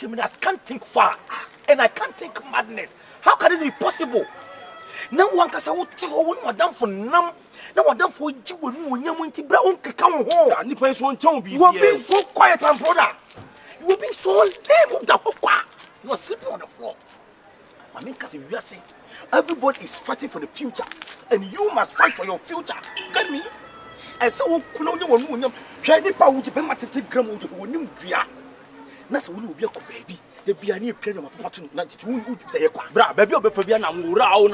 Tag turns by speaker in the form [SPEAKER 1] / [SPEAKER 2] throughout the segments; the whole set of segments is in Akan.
[SPEAKER 1] I can't think far and I can't think madness. How can this be possible? Now one can say what madam for nam. Now madam for you when you want to brown come home. And the won't tell me. You are being so quiet and brother. You are being so lame of the hookah. You are sleeping on the floor. I mean, because you are saying everybody is fighting for the future, and you must fight for your future. Get me? And so, you try to power to pay my gram when you are. That's when you be a baby. The be a new plan of a pattern. Not to say, Bra, baby, of Fabiana Murao,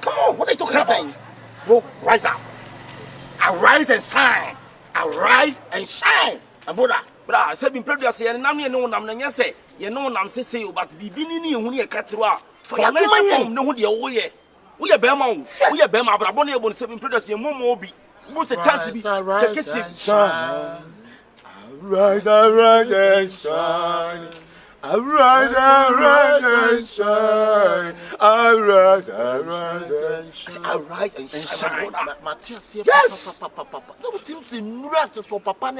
[SPEAKER 1] come on, what are you talking about? Bro, rise up. Arise and shine. Arise and shine. And brother. Bra, said in previous year, and I'm not say, you know, I'm saying, but be beginning when you catch you up. For your man, no, way. We are Bema, we are Bema, but I'm only able to 7 previous year, Moby. What's the chance to be? Arise and shine. Arise and shine. Arise and shine. Arise and shine. Arise and shine. Yes. No, things in rats for Papa.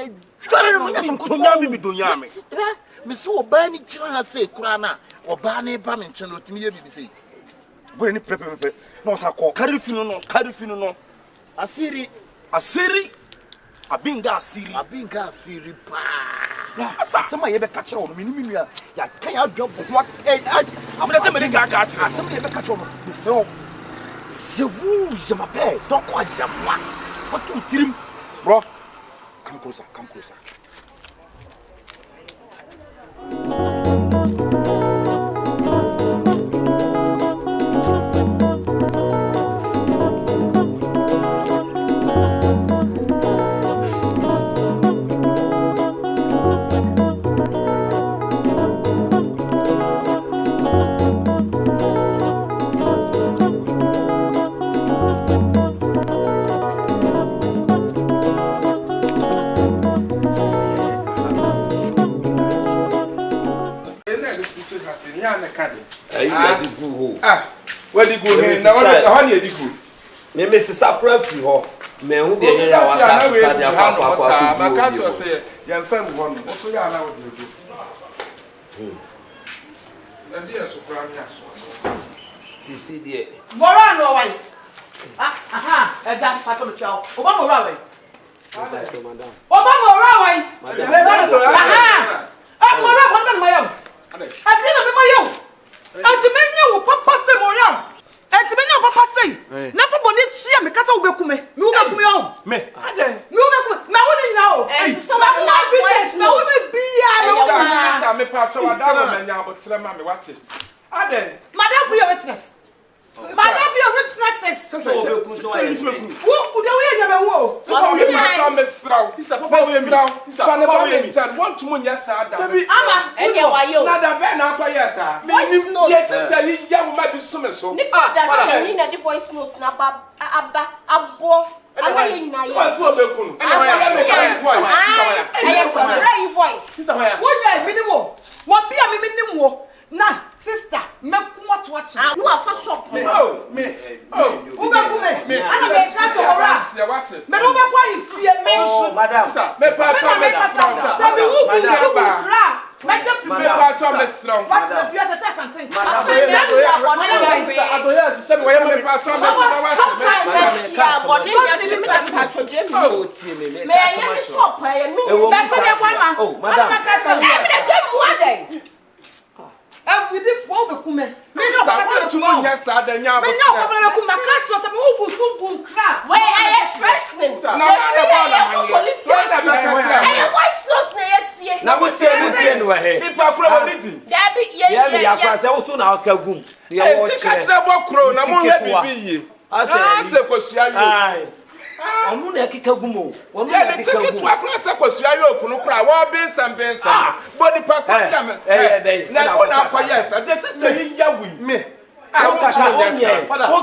[SPEAKER 1] Miss Obani China say, Kurana, or Barney Bamington, what me BBC. When you prepare, no, I call Carifino, Asiri, Abinga, Some ever catch on Minimia. I can't job what I'm not saying I some ever catch on the song. Zewu Zamape, don't quite Zamwa. What to trim, bro? Come closer.
[SPEAKER 2] Where did you go? Now, how did you go?
[SPEAKER 3] Mrs. Sapra, me who did I
[SPEAKER 2] can't say, young friend, one. What's your now? And dear, so proud.
[SPEAKER 3] See, dear.
[SPEAKER 4] Morano, aha, and that part of the child. Obama Railway. Obama Railway. Aha. I'm more my own. I didn't my own. And to many will papa say more. And to many papa say, never bonnet cheer me, Cassa will come. You got me on. Me, I did. You got my only now. And so I will be I
[SPEAKER 2] am a part of a diamond now, but tell me what it. I did. Madame, for your witness. Madame, your witnesses. Who would you never woe? Sister, Papa, want to moon, yes, sir. Amma, and you are you. Not a van up, yes, sir. Yes, sister, young might be so. That's mean that the voice notes, Napa, Abbo. I'm na sister me kuma to watch no afa shop me oh me who be me ana me ka to ora me no be kwa ifie me
[SPEAKER 3] madam
[SPEAKER 2] me pa so me so be who be kra me ka fi me pa so me strong what the you say something madam I go here say we me pa so me we did for the woman. Me no want to know yes sir the nya. Me no problem ku makatro say me who so crap.
[SPEAKER 5] Where I am freshman.
[SPEAKER 2] No
[SPEAKER 5] police station. I voice notes na yet see.
[SPEAKER 3] Na mo tie no he.
[SPEAKER 2] People kro meeting.
[SPEAKER 5] Dabi
[SPEAKER 3] ye ya kwa say wo so na ka gum. Ye wo
[SPEAKER 2] che. Tika na bo kro na mo he bibi ye. Ase kwasua yo.
[SPEAKER 3] Onu na kika gumo. Onu
[SPEAKER 2] na kika gumo. Ticket wa kra say kwasua yo okunu kra. Wo bensam. Body pack na go na for yes. The sister yi ya wi. Me.
[SPEAKER 3] Won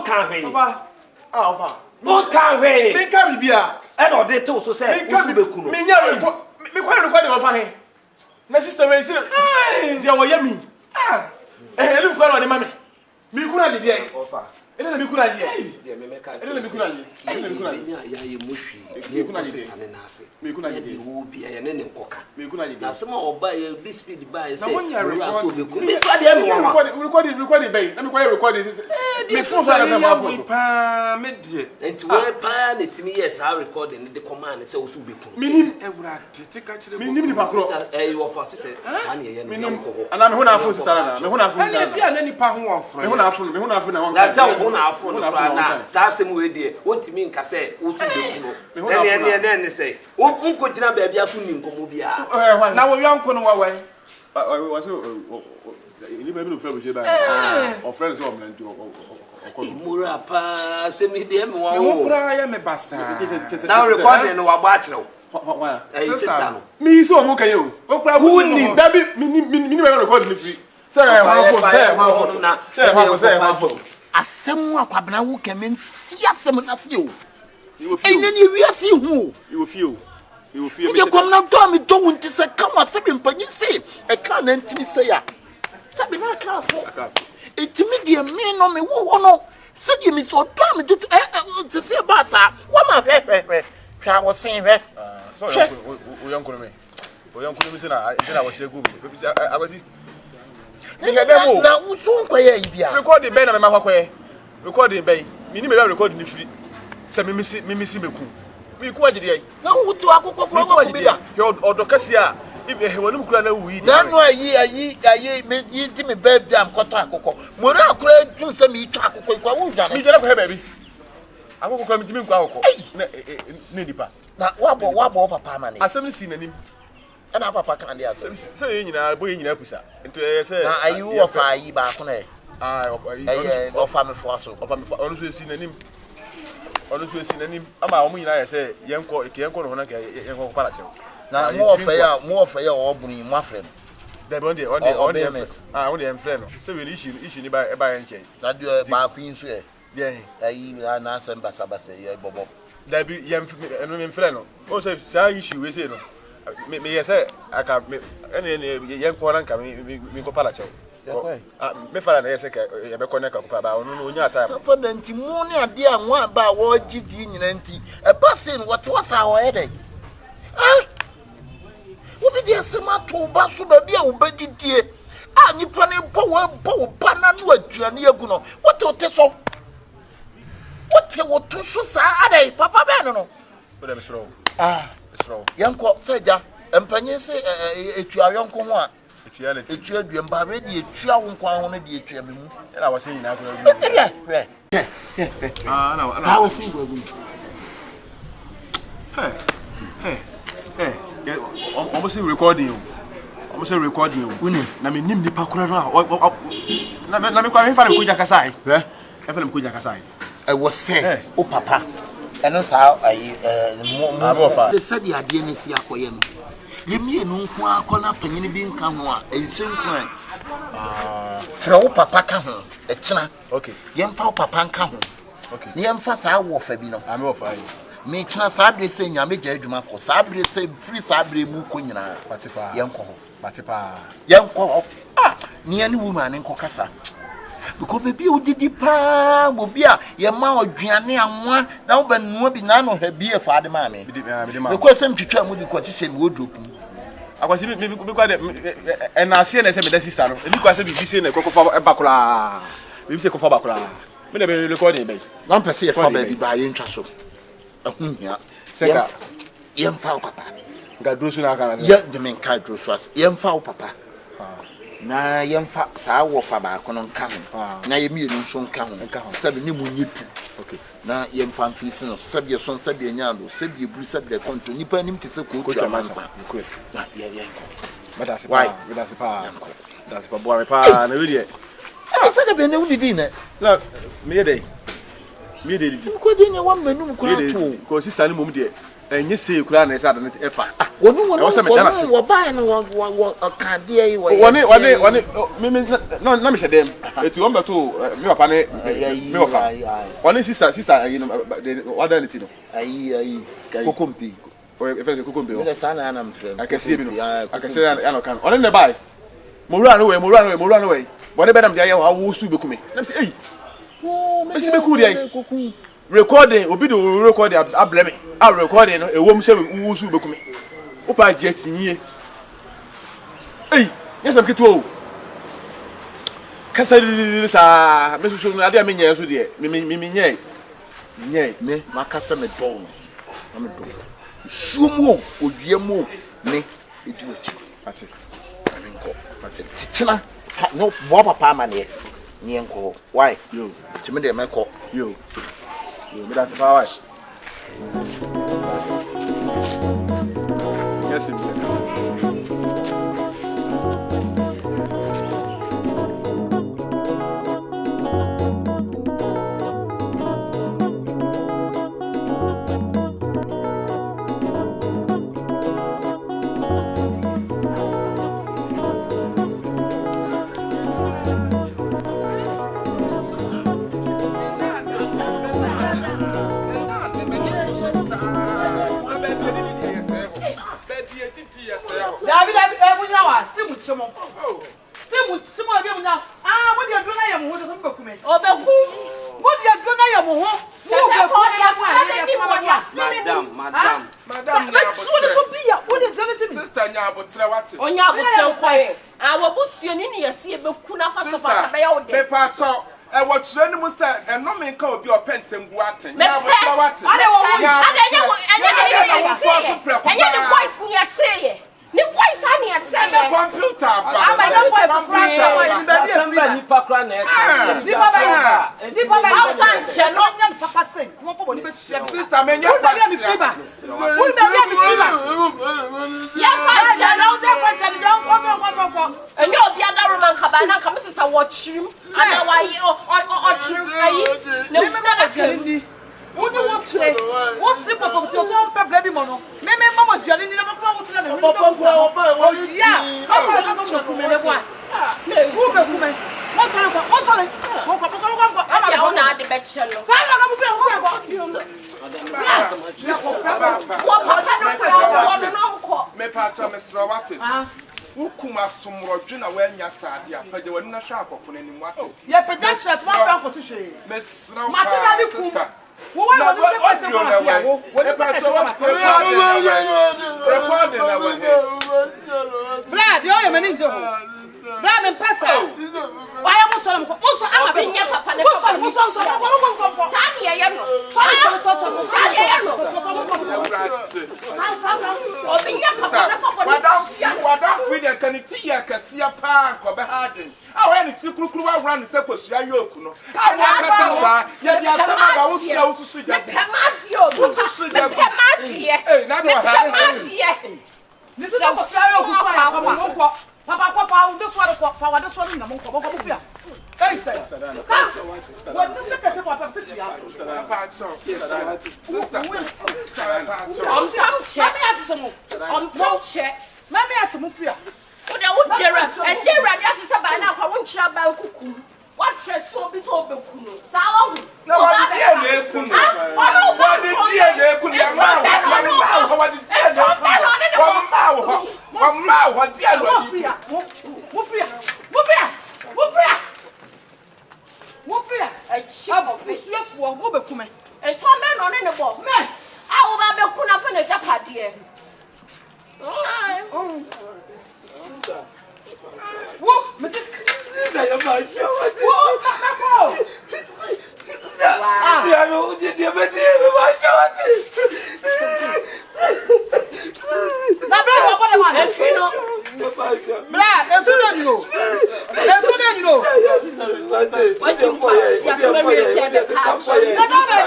[SPEAKER 3] kan hwe.
[SPEAKER 2] Papa. Ova.
[SPEAKER 3] Won kan hwe.
[SPEAKER 2] Me kan bibia.
[SPEAKER 3] E no de to so say wo be kunu.
[SPEAKER 2] Me nya me kwa de ofa he. Na sister we say dia wo ya mi. Elim kwa no de ma me. Mi kuna de dia.
[SPEAKER 3] Ofa.
[SPEAKER 2] Ele na mikura je.
[SPEAKER 3] De me meka.
[SPEAKER 2] Ele na mikura je. Ele na mikura je.
[SPEAKER 3] Me ya ye muhwi.
[SPEAKER 2] Mikura je.
[SPEAKER 3] Stane na ase.
[SPEAKER 2] Mikura je.
[SPEAKER 3] De wo bia ye ne ne nkoka.
[SPEAKER 2] Mikura je.
[SPEAKER 3] Na sema oba ye bi speed ba ye say.
[SPEAKER 2] Na wonya record.
[SPEAKER 3] Mikura de me wa.
[SPEAKER 2] Record bay. Na me kwa record this. Me phone na say ma phone.
[SPEAKER 3] Pa me de. Enti we pa na timi yes ha recording the command say wo so be ku.
[SPEAKER 2] Minim
[SPEAKER 3] Ewurade te ka kire.
[SPEAKER 2] minim ni pakro.
[SPEAKER 3] Wo fa se sa na ye no ko ho.
[SPEAKER 2] Ana me ho na phone sisara na. Me ho na phone sisara.
[SPEAKER 3] Ana bia na nipa ho won fro.
[SPEAKER 2] Me ho na phone na won.
[SPEAKER 3] Na say wo na afo no na sa asem we de wontimi nka say wo so be ku no. Na ne say wo nko gina ba bia so ni nkomo bia.
[SPEAKER 2] Na wo yanko no wa so ni ba bi no frɛ bo je ba. O friends o mlanti o
[SPEAKER 3] Mura pa se mi de me wa
[SPEAKER 2] me
[SPEAKER 3] wo.
[SPEAKER 2] wo kura ya me basa.
[SPEAKER 3] Na recording no wa gba akire
[SPEAKER 2] wa.
[SPEAKER 3] Sister no.
[SPEAKER 2] Me so mo kan ye o.
[SPEAKER 3] O kura wo ni
[SPEAKER 2] da bi me ba record ni free. Say
[SPEAKER 1] asem akwabena wo kemen si asem na se o ene ni wiase hu
[SPEAKER 2] you feel
[SPEAKER 1] me kom na do me do wonti se ka wa se mpanyin se e ka na ntimi se ya se be na ka fo etimi de me no me wo ho no se de me so do me do se ba sa wa ma hwe hwa wo sen hwe
[SPEAKER 2] so o yanko me tina wo share go me abati
[SPEAKER 1] na usun kwaye ibia
[SPEAKER 2] recording be na me makwaye recording be me ni me recording ni free se me misi meku me ku agide ai
[SPEAKER 1] na wutu akoko kro ko bida
[SPEAKER 2] yo odokasi a ibe hewanu kura na wi
[SPEAKER 1] na no ayi me ti me birthday am koto akoko mori akura tun se me twa akoko kwa wo dwane
[SPEAKER 2] mi jere ko he baby akoko kura mi ti me ku akoko na nipa
[SPEAKER 1] na wabo papa ma ne
[SPEAKER 2] asem si nanim
[SPEAKER 1] na papa kan dia so
[SPEAKER 2] se ye nyina boy nyina kusa ento ye se
[SPEAKER 1] na ayi wo fa ayi ba ko na o fa me fo aso
[SPEAKER 2] onu so si nanim ama o mu nyina ye se yenko no na ke yenko para che
[SPEAKER 1] na mo fa ya o buni mo afre no
[SPEAKER 2] da be on the friend no se we issue ni ba yenche
[SPEAKER 1] na de ba ku nso e
[SPEAKER 2] de
[SPEAKER 1] ayi na asem basa ye bobo
[SPEAKER 2] da bi yem friend no o se sa issue we say no me yese aka me ene yenko na nka me ko para che me fara na yese ke ye be connect ko ba onu no nya time
[SPEAKER 1] for the nti mu ne ade anwa ba wo gidi nyina nti e person what was our headache obi dia sema to ba so ba bia wo bagidie nipa ne bo ba na no aduane agu no wote so wote so sa adai papa be no
[SPEAKER 2] o dem sro
[SPEAKER 1] yanko seja empanye se etua yonko ho a etua duem ba be di etua wo nkwa ho no di etua me mu
[SPEAKER 2] na wo se nyina ko
[SPEAKER 1] na wo se go
[SPEAKER 2] almost recording na me nim nipa kura na me kwa me fa me kuja kasai e fa me kuja kasai
[SPEAKER 1] I was say o papa eno sa ayi mo de sadi ade ne si akoye no yemi enu nko akona panyini bi nka ho a ense nkran fra o papa ka ho e kina
[SPEAKER 2] okay
[SPEAKER 1] yemfa o papa nka ho
[SPEAKER 2] okay
[SPEAKER 1] yemfa sa wo fa bi no
[SPEAKER 2] ame wo fa yi
[SPEAKER 1] me kina sa abre se nyame gya adwuma ko sa abre se free sa abre mu ko nyina
[SPEAKER 2] patipa
[SPEAKER 1] yenko ni ani woman nko kasa because baby o didi pa mo bia ye ma odwane anwa na wo banu bi na no ha bi e fa de ma me because sem twitwa mu di ko kihye mi wodropu
[SPEAKER 2] akwasi mi kwa de na ase na se me da sister no ebi kwa se bi se na kokofa bakula bi se kofa bakula me na be record e be
[SPEAKER 1] na mpese ye fa ba bi ba ye ntwa so ahunya
[SPEAKER 2] seka
[SPEAKER 1] ye mfa papa
[SPEAKER 2] ga drosu na aka na
[SPEAKER 1] ye de men ka drosu as ye mfa papa na ye mfa sa wo fa ba ko no nka ho na ye mienu nso nka ho sabe ni mu nyitu
[SPEAKER 2] okay
[SPEAKER 1] na ye mfa mfisi no sabe ye son sabe nyando sabe ye buru sabe konto nipa nim te se ko tu amansa na ye
[SPEAKER 2] bada se pa boa me pa na we de
[SPEAKER 1] sabe be ne udidi ne
[SPEAKER 2] na me de di
[SPEAKER 1] ko de ne wa manum kura to
[SPEAKER 2] ko sister ni mum de enye se kura na esa da e fa
[SPEAKER 1] wonu wo ba no wo ka de yi wo
[SPEAKER 2] woni me na me shedem etu o mbeto me papa ne me ofa woni sister ayi no wada ne ti no
[SPEAKER 1] ayi kokompi
[SPEAKER 2] o e fe kokompi o
[SPEAKER 1] me sana na mfrem
[SPEAKER 2] akase bi no akase ya no kan woni ne bai mo wura no we woni be nam de aye wo su be kume na me say Oh, me be cool dey. Recording, obi do recording ableme. A recording no ewom se wo su beku me. Wo pa je tinye. Hey, yes am keto. Kasa sa, me so ade am nya so de. Me nya. Nya,
[SPEAKER 6] me makasa me do no. Na me do. Suomo odwiemo ne edu achi.
[SPEAKER 2] Ati.
[SPEAKER 6] Ani nko. Ati. Titina. No, bo papa ma ne. Ni nko. Why?
[SPEAKER 2] Yo.
[SPEAKER 6] Timi de me ko.
[SPEAKER 2] Yo. Yo, me that's power. Yes, what's running was that, and no man called your penton guatin.
[SPEAKER 5] I
[SPEAKER 4] what's the problem? Baby mono. Maybe Mama Jelly never comes to the oh, yeah.
[SPEAKER 2] Ukuma sumro jina wenya sadia pede wona sharp okuna ni mwate
[SPEAKER 4] ye pede shirt one pound for sushi
[SPEAKER 2] mesra
[SPEAKER 4] masina ni kum wo wa no se pete ko na ya wo ni pete ko na
[SPEAKER 2] recording na we
[SPEAKER 4] brad yo ye mani nje ho brad me pesa wa ya mo so ama be
[SPEAKER 5] nya papa ne papa
[SPEAKER 4] mo so
[SPEAKER 5] sani ye no sani ye no obinya papa ne papa
[SPEAKER 2] wada free can ti ya kasia pa ko be harden a we ni ti kurukuru wa wura ni se kwasua yoku no a wa kasa sa ye dia sama ba wo sua wo susu ja eh na do ha
[SPEAKER 4] ni so ko sua yoku pa papa do so do fa wa do so ni na mo ko fia hey say what no se kete papa fia
[SPEAKER 2] papa so
[SPEAKER 4] Mami ati mo fia.
[SPEAKER 5] O de wo dera and dera dia se ba na kwa won kira ba kuku. What stress so be so be kunu. Sa wa hu.
[SPEAKER 2] No wa dia na ekunu. Wa dia na ekunu ya ma wa dia na ekunu. Wa ma dia na
[SPEAKER 4] Mo fia. E chi mo fia fo mo be kume.
[SPEAKER 5] E to me no ne bo. Me. A wo ba be kuna fa na japade.
[SPEAKER 4] Wo, me ti
[SPEAKER 3] da ya ma show what.
[SPEAKER 4] Wo, na ko.
[SPEAKER 3] Ya no uje dia beti me ma show what.
[SPEAKER 4] Na bra wa bo de ma.
[SPEAKER 5] E fi no.
[SPEAKER 4] Bra, e tu no no.
[SPEAKER 5] What do you want? Ya so me se be pa.
[SPEAKER 4] Na do be.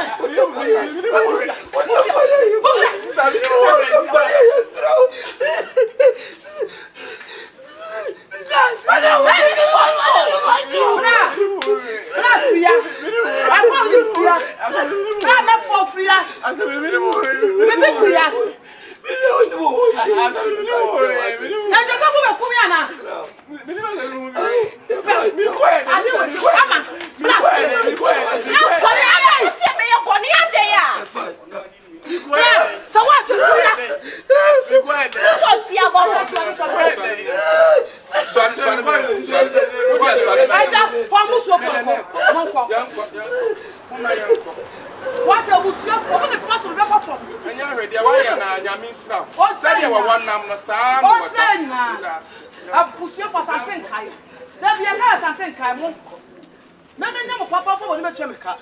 [SPEAKER 2] nam no saa
[SPEAKER 4] no say na apusie for something kai da bia ka something kai mo me nya mo papa for woni betwe me ka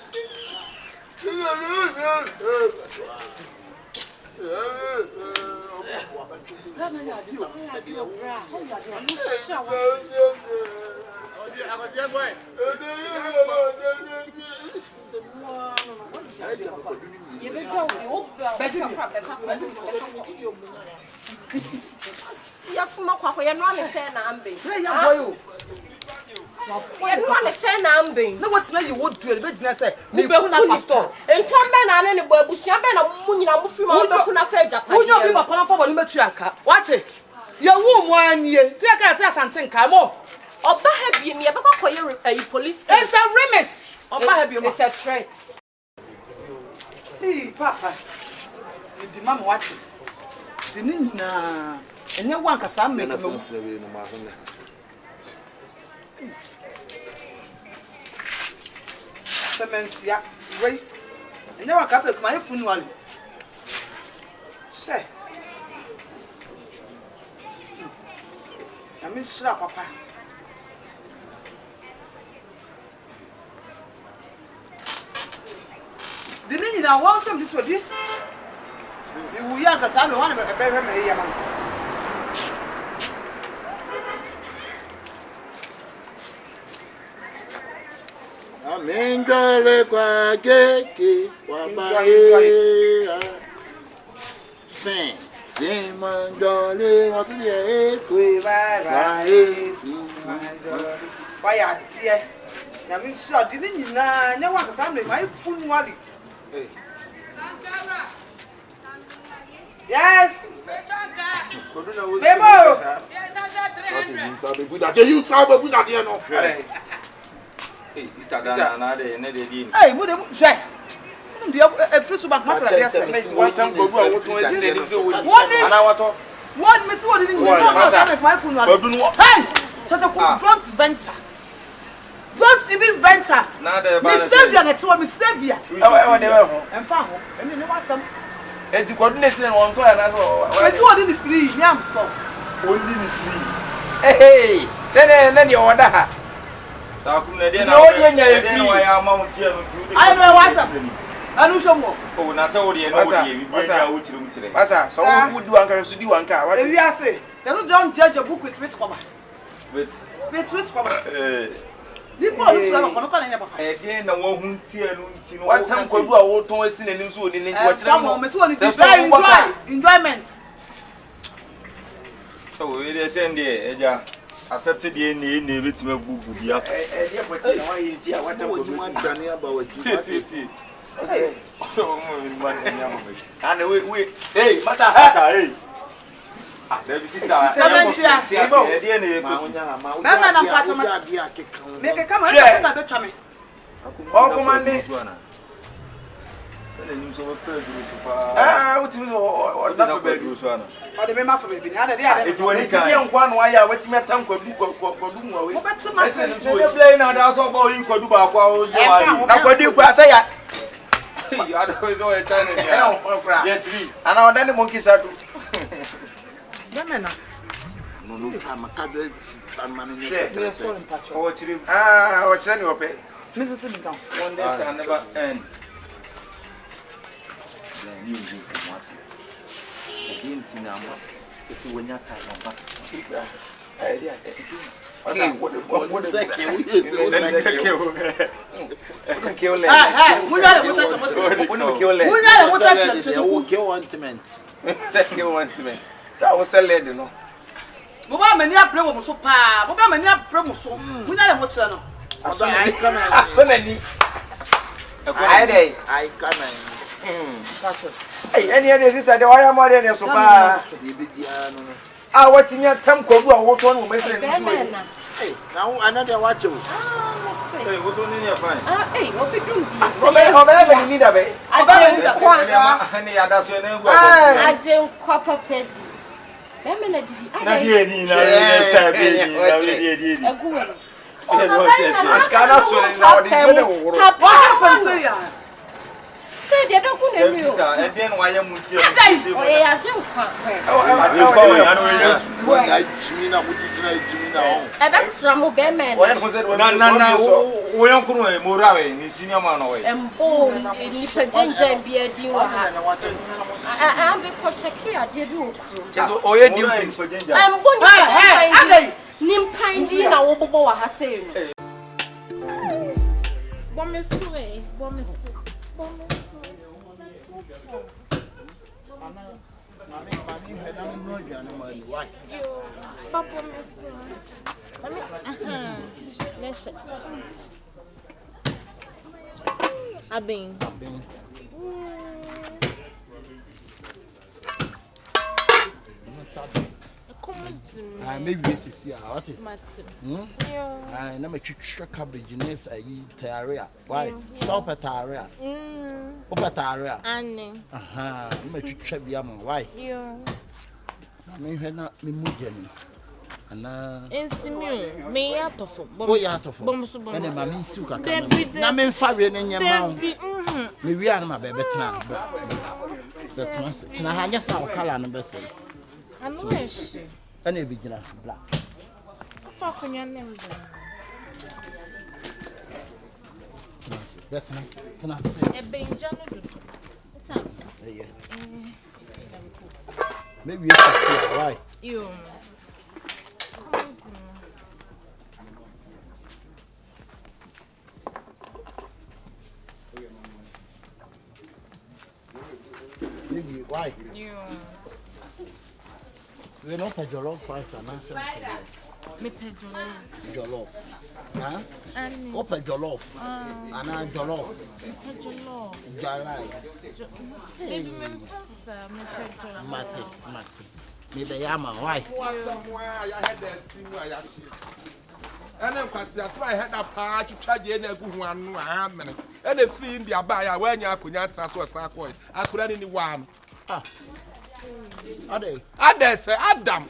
[SPEAKER 5] Yes, my papa, you're not a fan, I'm being.
[SPEAKER 4] Yeah, boy.
[SPEAKER 5] You're not a fan, I'm being.
[SPEAKER 4] No, what's you would do a business? Me go na for store.
[SPEAKER 5] And come back and any boy, Busia, and a moon, I'm moving on a fair Japan.
[SPEAKER 4] Who you give a pound for Olimetriaka? What it? Your womb 1 year. Take us something, come on.
[SPEAKER 5] Or perhaps you never call you a police.
[SPEAKER 4] It's a remiss. Or perhaps you
[SPEAKER 5] it's a threat.
[SPEAKER 4] Hey, Papa. The mama watch it. The Nina. And you want a son make a move. Semencia, wait. And now I got my funeral. Say, I mean, slap, Papa. The Nina, I want some this with you. You will have a son, one of a baby, man.
[SPEAKER 6] Amengale kwa keke wabae Sing mandole watuye kwe bae
[SPEAKER 4] Why are dear? I mean, sure, didn't you know? No one family, my phone wally. Yes,
[SPEAKER 6] you talk about that here no.
[SPEAKER 3] Hey, sister Dana, na de ne de di.
[SPEAKER 4] hey, what do you say? A first back matter there.
[SPEAKER 2] one time go go what to see the so
[SPEAKER 4] What me to what didn't you know? My phone wally. Hey, such a don't venture. Don't even venture. Me savior, that's what me savior. And found, and you know some.
[SPEAKER 2] And the coordination on to another.
[SPEAKER 4] It's what in the free, yam stop.
[SPEAKER 2] Only the free. Hey, send then you order.
[SPEAKER 3] Ta ku na de na. Why am I here to?
[SPEAKER 4] I know what's up. I know some more.
[SPEAKER 3] Oh, na say we dey no we dey. We dey ya wo chire mu chire.
[SPEAKER 2] Masa, so who do one car so do one car. What?
[SPEAKER 4] If you are say, they don't judge a book with which cover.
[SPEAKER 3] Wait.
[SPEAKER 4] With cover.
[SPEAKER 2] One time go do a whole ton sin and so in
[SPEAKER 4] enjoyment.
[SPEAKER 3] So we dey send there, eja. Accepted the name with me bubu dia.
[SPEAKER 6] What time you want Daniel about
[SPEAKER 3] T. So man
[SPEAKER 2] and we hey, mata
[SPEAKER 3] hey. Baby sister,
[SPEAKER 4] make a come on,
[SPEAKER 2] oh, command. What you or not bedrooms one.
[SPEAKER 4] Or the member for baby.
[SPEAKER 2] It's when it's one why I wait me a tank or do. But some play now, that's all you could do. Now, what do you say? You are the China. Yet, and our daddy monkeys are.
[SPEAKER 6] No time I can't do
[SPEAKER 2] what's your pay?
[SPEAKER 4] Mrs. Down.
[SPEAKER 3] one day shall never end. Then you again, Tina, if you were not tired
[SPEAKER 6] what is that?
[SPEAKER 2] So I was selling, you know.
[SPEAKER 4] Mama, many are promo so pa. Mama, many are promo so. We are what's on.
[SPEAKER 6] I can't.
[SPEAKER 2] So many.
[SPEAKER 6] I can't.
[SPEAKER 2] Hey, any other sister, the wire more than so far. I watch in your time could do a what one will
[SPEAKER 6] Hey, now another watch you.
[SPEAKER 3] Say, what's on in your fine?
[SPEAKER 5] Hey, what we doing?
[SPEAKER 2] I need a bay. Any other so
[SPEAKER 5] I just copper pen. Say they don't go near you.
[SPEAKER 7] And then why am I here?
[SPEAKER 5] Oh, yeah, Jim. I bet some Beman.
[SPEAKER 7] We don't go away, Morawe, in senior man away.
[SPEAKER 5] And bone in Nipper Ginger and beer. I'm the Cochaki, I did you.
[SPEAKER 7] Oh, yeah, new things for ginger.
[SPEAKER 5] I'm going to Nim Pine, I will go a say. Bomb sway, bomb. Papa, I've been.
[SPEAKER 6] I maybe this is here. What it? I never trick cabbage in this area. Why? Top at area. Up area.
[SPEAKER 5] Annie.
[SPEAKER 6] Aha, you may trick Biam. Why? I may have not been moving. And
[SPEAKER 5] Insimu, me out of
[SPEAKER 6] boy out of bombs, and a man in Suka. Namin Fabian in your mouth. Maybe I'm a baby. I just saw color and vessel.
[SPEAKER 5] I wish.
[SPEAKER 6] Any beginner black.
[SPEAKER 5] Fuck on your name.
[SPEAKER 6] Better, maybe why?
[SPEAKER 5] You.
[SPEAKER 6] Maybe why?
[SPEAKER 5] You.
[SPEAKER 6] We don't pay jollof rice and answer.
[SPEAKER 5] Me pay
[SPEAKER 6] Jollof. Huh? Open jollof. And I'm jollof.
[SPEAKER 5] Jollof.
[SPEAKER 6] Jalai.
[SPEAKER 5] Maybe me pasta. Me pay jollof.
[SPEAKER 6] Mati. Maybe Yama. Why?
[SPEAKER 2] Somewhere I had that steam where I see. And then, because I had a part to try the end of one man. And the scene the abaya when you could not transfer start point. I couldn't anyone. Ade say Adam.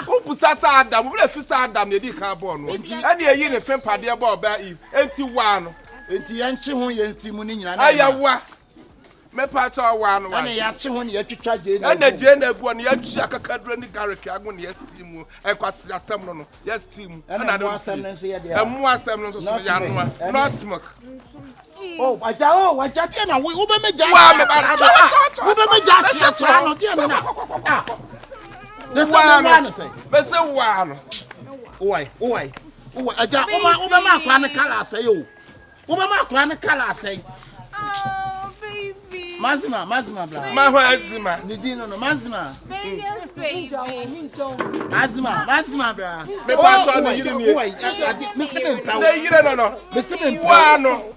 [SPEAKER 2] Who puts us Adam? We let Adam the carbon. And you in a friend party about Bay. Empty one.
[SPEAKER 6] Enti yanchi ho yenti mu ni nyina na.
[SPEAKER 2] Ayawa. Me pacha one.
[SPEAKER 6] Na yachi ho ne yatwitwa je na.
[SPEAKER 2] Na je na egu na yatwi akakadro ni garlic agu na yestim. E kwasi asem no no. Yestim.
[SPEAKER 6] Na do asem nso ye de.
[SPEAKER 2] Emu asem nso so ya no. Not smoke.
[SPEAKER 6] Oh, waja tie na wo be me ja. Wa me ba. Wo be me ja si atra no tie na. Ah. The one say.
[SPEAKER 2] Me say one.
[SPEAKER 6] Oi. Aja wo be ma akwa ne kala say o. Wo be ma akwa ne kala say.
[SPEAKER 5] Oh, baby.
[SPEAKER 6] Mazima bla.
[SPEAKER 2] Mazima.
[SPEAKER 6] Nidino no Mazima.
[SPEAKER 5] Yes, baby.
[SPEAKER 6] Mazima bra.
[SPEAKER 2] Me pato no yiri mi.
[SPEAKER 6] Me se me mpa.
[SPEAKER 2] Na yiri no.
[SPEAKER 6] Me se me mpa.
[SPEAKER 2] Wa no.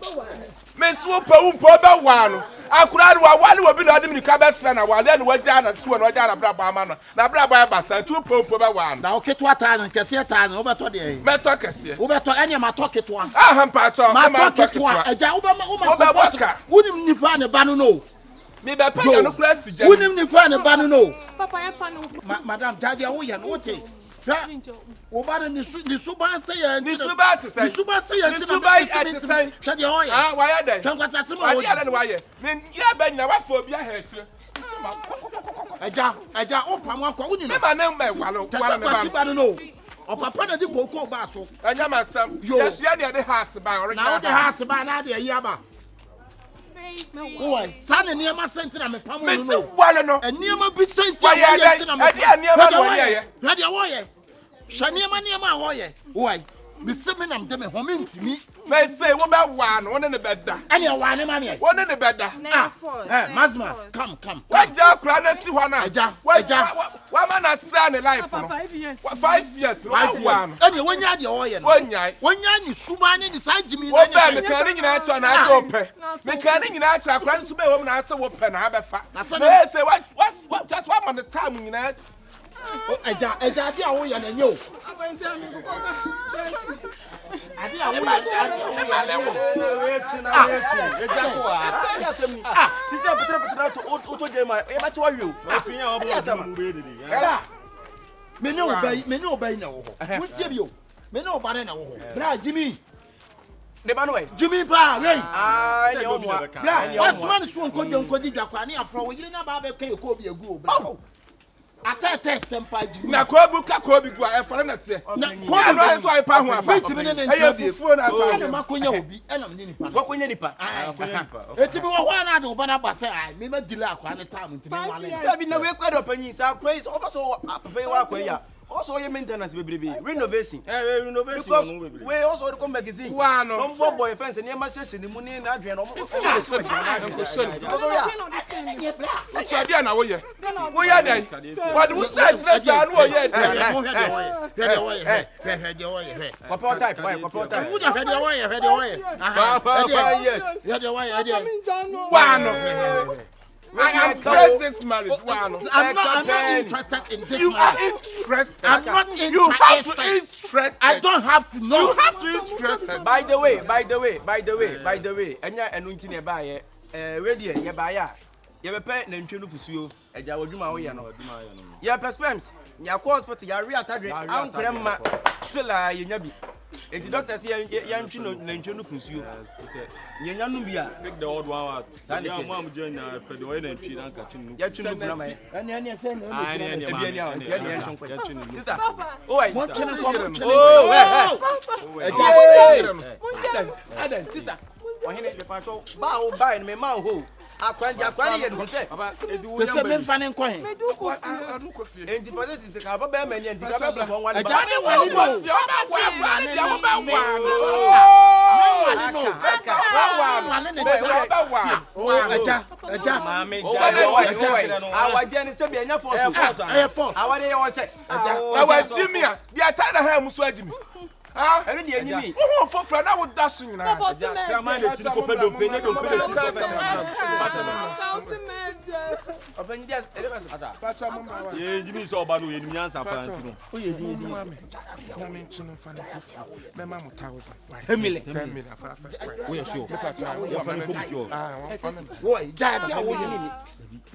[SPEAKER 2] Me so pa be wa no. Akura wa wale obi na adimi ka be fre na wale na waja na tuo na waja na bra ba ma no. Na bra ba ba sa tu po be wa no.
[SPEAKER 6] Na oketo ata no kese ata no obeto de.
[SPEAKER 2] Me to kese.
[SPEAKER 6] Obeto enya ma to keto a.
[SPEAKER 2] Aha pato.
[SPEAKER 6] Ma to keto a. Eja ma unim nipa ne ba no.
[SPEAKER 2] Me be pa no kura si je.
[SPEAKER 6] Unim nipa ne ba no.
[SPEAKER 5] Papa ya fa no.
[SPEAKER 6] Madam Jadia wo ye no wote. Obada ni suba say ya.
[SPEAKER 2] Ni suba to say.
[SPEAKER 6] Ni suba say ya.
[SPEAKER 2] Ni suba at say.
[SPEAKER 6] Shade ho ye.
[SPEAKER 2] Ah, why are they?
[SPEAKER 6] Twankwasa sema wo.
[SPEAKER 2] Why are they why? Me ya ba nyina wa fo bia het.
[SPEAKER 6] Eja o pam akwa woni no.
[SPEAKER 2] Me ma na me walo.
[SPEAKER 6] Twankwasi ba no. O papa na di koko ba so.
[SPEAKER 2] Anya ma sam. Yes, ya de house ba original.
[SPEAKER 6] Na o de house ba na de yi aba. Oi, sane niema sentina me pam no.
[SPEAKER 2] Me si wale no.
[SPEAKER 6] Niema bi sentina me sentina me.
[SPEAKER 2] Niema no ye.
[SPEAKER 6] Na de wo ye. Sha niema wo ye. Oi, me se me nam de me home ntimi.
[SPEAKER 2] Me say wo be wa no, one ne beda.
[SPEAKER 6] Anya wa ne ma me.
[SPEAKER 2] One ne beda.
[SPEAKER 6] Mazma, come.
[SPEAKER 2] Waja kura na si ho na.
[SPEAKER 6] Eja.
[SPEAKER 2] Wa ma na say ne life no. 5 years. Wa no.
[SPEAKER 6] Anya wonya de wo ye no. Wonya ni suba ne ni sa jimi
[SPEAKER 2] na. Wo be me kan ni nyina ato na ato pe. Me kan ni nyina ato akura ni suba wo na ase wo pe na abefa. Me say what just one man the time nyina.
[SPEAKER 6] Eja di awon ye na nyo. Adi awon me no obey na wo. Wo tie bi o. Me no obare na wo. Bra Jimmy.
[SPEAKER 2] The man way.
[SPEAKER 6] Jimmy Pa, hey.
[SPEAKER 2] What's
[SPEAKER 6] one so ko dem ko di dwakwa ne afro wo yire na ba be kan ko bi egu o. Atete sempa ji.
[SPEAKER 2] Na ko bu ka ko bi gu a e fara na te.
[SPEAKER 6] Na ko
[SPEAKER 2] no so ai pa ho afa.
[SPEAKER 6] Wait me ne ntia bi.
[SPEAKER 2] Fufu na to.
[SPEAKER 6] Na makonya obi e na me nipa.
[SPEAKER 2] Wakonya nipa.
[SPEAKER 6] Eti bi wo ho na de oba na ba say ai me ma dile akwa ne time ntime wale.
[SPEAKER 2] David na we kwado panyin sa crazy obaso papa wa kwa ya. Also, your maintenance baby, renovation. Renovation. Because we also come magazine. No boy fence and your message in the money and Adrian. We are there. What do you say? I am against this marriage. I'm not interested in this marriage. You are interested. I'm not interested. You have to interest. I don't have to know. You have to interest. By the way. Enya enunti ne ba ye. Ready ye ba ya. Ye be pe na ntwenu fusuo. Eja wodwuma wo ye no. Ye perspectives. Nya ko hospital ya re atadre. An kremma. Still ye nya bi. Enti doctor say ya ntwi no na ntwenu fusuo. Nyanya no bia make the old one out. Ya mom join na pedo we na ntwi na nka twinu. Ya twinu funa mai. Ani say no. Ani ebi ani a enti ani ntwi ya twinu. Sister. Oh wait. Mo twinu ko. Aden sister. Ohene be pacho ba o buy me ma ho. Akwani ye do say. Baba edu wo nyam. Se me mfa ne nko he. Adu ko fie. Enti deposit is ka baba ma ni enti ka baba ko wan ba. Eja ni wani do. Wa ni do ba wa.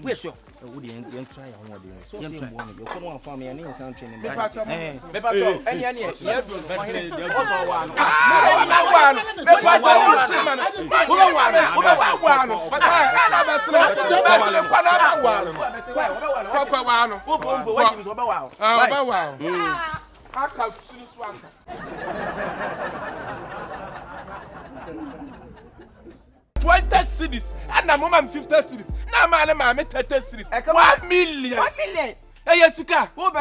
[SPEAKER 1] We sure. We didn't try on what they are. You come on for me and in some training. Any cities and a moment 50 cities. Now, man, 30 cities. 1 million. 1 million. Yes, sir. 1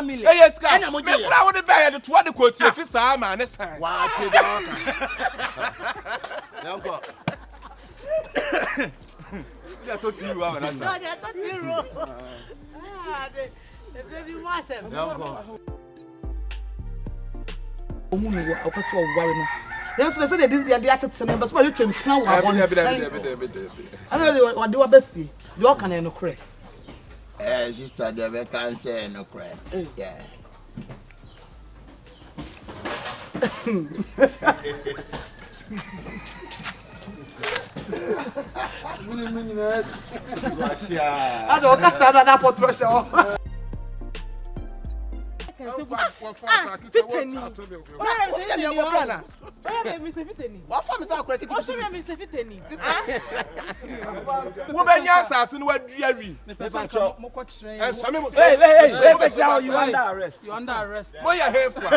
[SPEAKER 1] million. Yes, sir. I want to buy the 20 quotes. If it's a man, it's fine. What's it? I told you, I the baby was yes, they said they did the attitude members, but you can plan one. I know what do a beefy. You all can no cray. Sister, the cancer no cray. Yeah. I don't understand that portrait. You're under arrest. What you here for?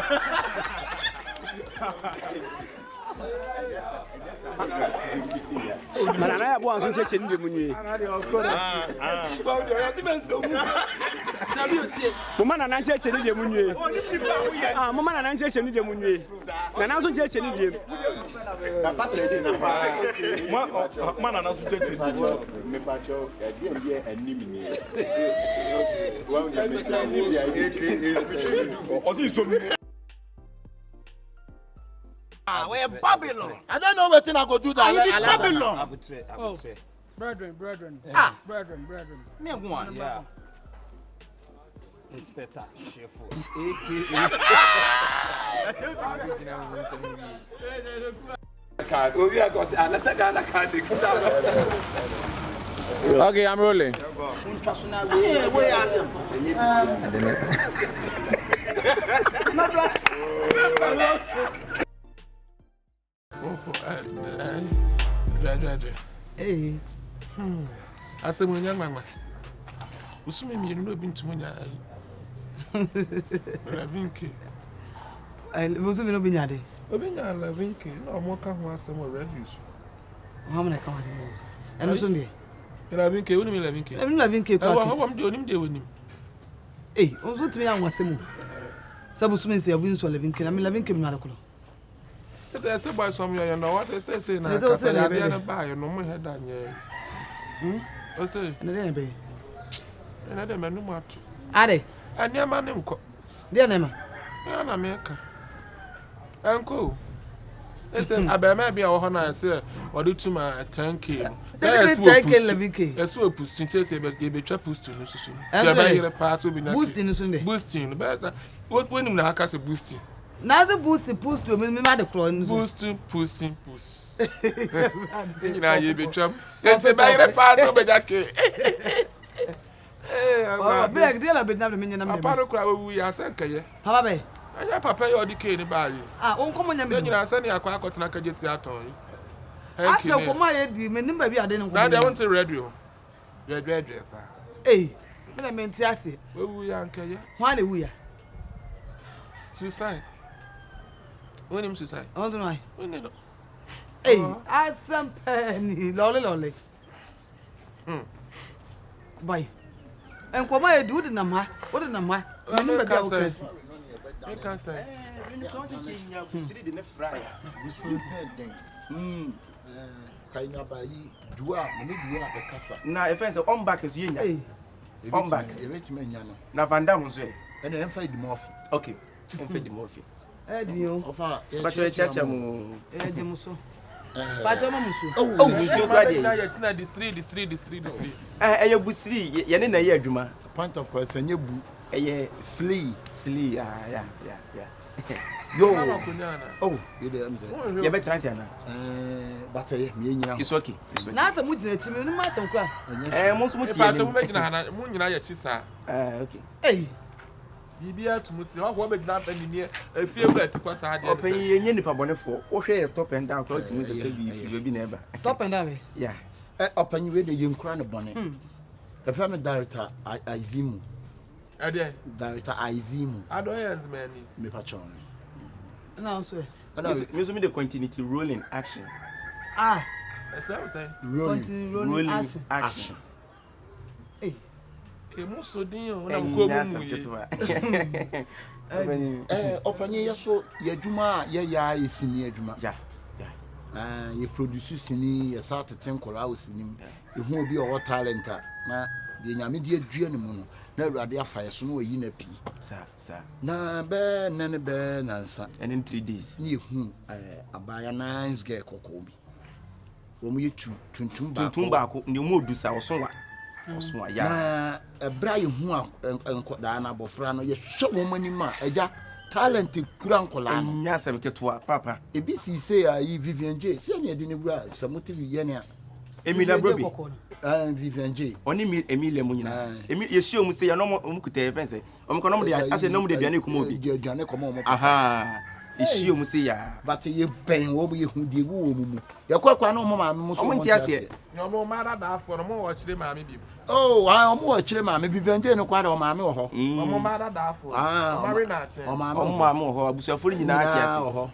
[SPEAKER 8] Manana ya bwa nso cheche ndi munwe. Mama na nan cheche ndi munwe. Mama na nan cheche ndi munwe. Na nan so cheche ndi. Papa say dey na pa. Mama na nan so cheche ndi. Me pa cho e die anim ni. Wa unja me cha ni ya osi so mi.
[SPEAKER 1] We're Babylon.
[SPEAKER 6] I don't know what I go do that.
[SPEAKER 1] Babylon.
[SPEAKER 8] Oh, brethren. Brethren.
[SPEAKER 1] Me one. Yeah. Inspector Sheffield.
[SPEAKER 7] Okay, I'm rolling.
[SPEAKER 4] Eh.
[SPEAKER 2] Asemu nyangwa. Usumi mi no bi ntimo nya ai. Lavinke.
[SPEAKER 4] Usumi no bi nya de.
[SPEAKER 2] Obi nya lavinke na omo ka ho asemu reduce.
[SPEAKER 4] Muhammad ka asemu. Eno so ndie.
[SPEAKER 2] Lavinke woni mi lavinke.
[SPEAKER 4] Lavinke kwa.
[SPEAKER 2] Wa hobam de onim de wonim.
[SPEAKER 4] Eh, onzo timi ya nwasemu. Sabu sumi nse yabu nso lavinke na mi lavinke mi na kulo.
[SPEAKER 2] Ese se boy some you know what say na ka ya de na ba you no mo head anye. Ose.
[SPEAKER 4] Na de be.
[SPEAKER 2] Na de menu matu.
[SPEAKER 4] Ade.
[SPEAKER 2] Ania ma ne nko.
[SPEAKER 4] De na ma.
[SPEAKER 2] Ya na me ka. Enko. Ese abema bia wo ho na ese wode tuma 10k.
[SPEAKER 4] Say 10k lavinke.
[SPEAKER 2] Ese o push tinse be betwa push no susu. Se ba yire pa so bi na.
[SPEAKER 4] Boosting no sunde.
[SPEAKER 2] Boosting be what when na aka se boosting.
[SPEAKER 4] Na the boost to me ma de kro no.
[SPEAKER 2] Boosting pushing push. You know you betwa. Se ba yire pa so be jake.
[SPEAKER 4] Oh, beg de la be na me nyina me.
[SPEAKER 2] Papa kura wu ya sankaye.
[SPEAKER 4] Papa be.
[SPEAKER 2] Anya papa yo di ke ni ba yi.
[SPEAKER 4] Ah, on komo nya me.
[SPEAKER 2] Nyina sani akwa akotena ka jeti aton yi.
[SPEAKER 4] Asa komo ye di me nimba bi ade ne
[SPEAKER 2] Na de won te radio. Ye pa.
[SPEAKER 4] Eh, me na me nti ase.
[SPEAKER 2] Wu ya nkaye.
[SPEAKER 4] Hwa na wu ya.
[SPEAKER 2] Suicide. Wonim suicide.
[SPEAKER 4] On do no.
[SPEAKER 2] Woni no.
[SPEAKER 4] Eh, asam penny, lole. Bye. En komo ye di udi na ma. Me nimba bi awokasi.
[SPEAKER 2] You can say.
[SPEAKER 1] Busiri de ne fry.
[SPEAKER 6] Busiri pen. Kainya bayi dua, me dua be kasa.
[SPEAKER 1] Na e fence on back is yenya. On back.
[SPEAKER 6] E betime nya no.
[SPEAKER 1] Na vandam nso e.
[SPEAKER 6] Ene emfa di mofi.
[SPEAKER 1] Okay. Emfa di mofi.
[SPEAKER 4] Di yo.
[SPEAKER 6] Ofa,
[SPEAKER 1] But you chacha mu.
[SPEAKER 4] Di muso. Ba jo ma muso.
[SPEAKER 1] Oh, muso kwa de.
[SPEAKER 2] Na ye tina the 3.
[SPEAKER 1] Eh busiri ye ne na ye adwuma.
[SPEAKER 6] Point of course enye bu.
[SPEAKER 1] Eh
[SPEAKER 6] Slee.
[SPEAKER 1] Yeah.
[SPEAKER 6] Yo. Oh, you dey am say.
[SPEAKER 1] Ye be transia na.
[SPEAKER 6] But me nyina.
[SPEAKER 1] It's okay.
[SPEAKER 4] Na asa mu dina timi, ni ma asem kwa.
[SPEAKER 1] Mo so mo tie
[SPEAKER 2] Pa
[SPEAKER 1] ni.
[SPEAKER 2] so mo megina na mo nyina ye chi sa.
[SPEAKER 1] Okay.
[SPEAKER 4] Eh.
[SPEAKER 2] Bibia tumusi ho megina pa ni ne afie bra ti kwa sa de.
[SPEAKER 1] Open ye nye nipa bonefo. Wo hwe ye top and down cloth mu se bi na eba.
[SPEAKER 4] Top and down.
[SPEAKER 1] Yeah.
[SPEAKER 6] Open we dey nkura ne bone. The family director Aizimu.
[SPEAKER 2] Ade.
[SPEAKER 6] Director Aizimu.
[SPEAKER 2] Adoyens mani.
[SPEAKER 6] Me pachon.
[SPEAKER 4] Na so.
[SPEAKER 1] Me so me the continuity rolling action.
[SPEAKER 4] Ah.
[SPEAKER 2] That's what I'm saying.
[SPEAKER 4] Rolling
[SPEAKER 1] action.
[SPEAKER 4] Eh.
[SPEAKER 2] E mo so din o na ko mu ye.
[SPEAKER 6] Opanye ya so ye dwuma ye ya esini adwuma.
[SPEAKER 1] Ja.
[SPEAKER 6] Ye produce sini ye start tenkola osini. Ehu obi o talent na de nyame de adua ne mu no. Na Awurade afa ye so no yi na pi.
[SPEAKER 1] Sa.
[SPEAKER 6] Na be na nsa.
[SPEAKER 1] And in 3 days.
[SPEAKER 6] Ni ehu abaya nice girl kokobi. Wo mu ye tuntum
[SPEAKER 1] ba ko ne mu odu sa osonwa ya.
[SPEAKER 6] Na ebra ye hu enkoda na abofra no ye hwe wo mani ma agya talent kura nkola no.
[SPEAKER 1] Nya sem ketoa papa.
[SPEAKER 6] Ebi si say ayi Vivian J. Se na de ne bua samotivi ye ne a.
[SPEAKER 1] Emilia Brobi.
[SPEAKER 6] Vivian J.
[SPEAKER 1] Oni Emilia mu nyina. Ye hwe mu say ya no mu kuta fence. O ko no mu de ase no mu de duane komo obi.
[SPEAKER 6] Duane komo mo.
[SPEAKER 1] Aha. Ye hwe mu say ya.
[SPEAKER 6] But ye ben wo mu ye hu de wo mu. Ye kwakwa no mo ma me so.
[SPEAKER 1] O nti ase.
[SPEAKER 2] No mo mara da afọ no mo wo chire ma me bi.
[SPEAKER 6] Oh, I mo chire ma me Vivian J no kwara o ma me wo ho.
[SPEAKER 2] O mo mara da afọ. O mari na ate.
[SPEAKER 6] O ma
[SPEAKER 1] mo ho abusuafori nyina ate ase.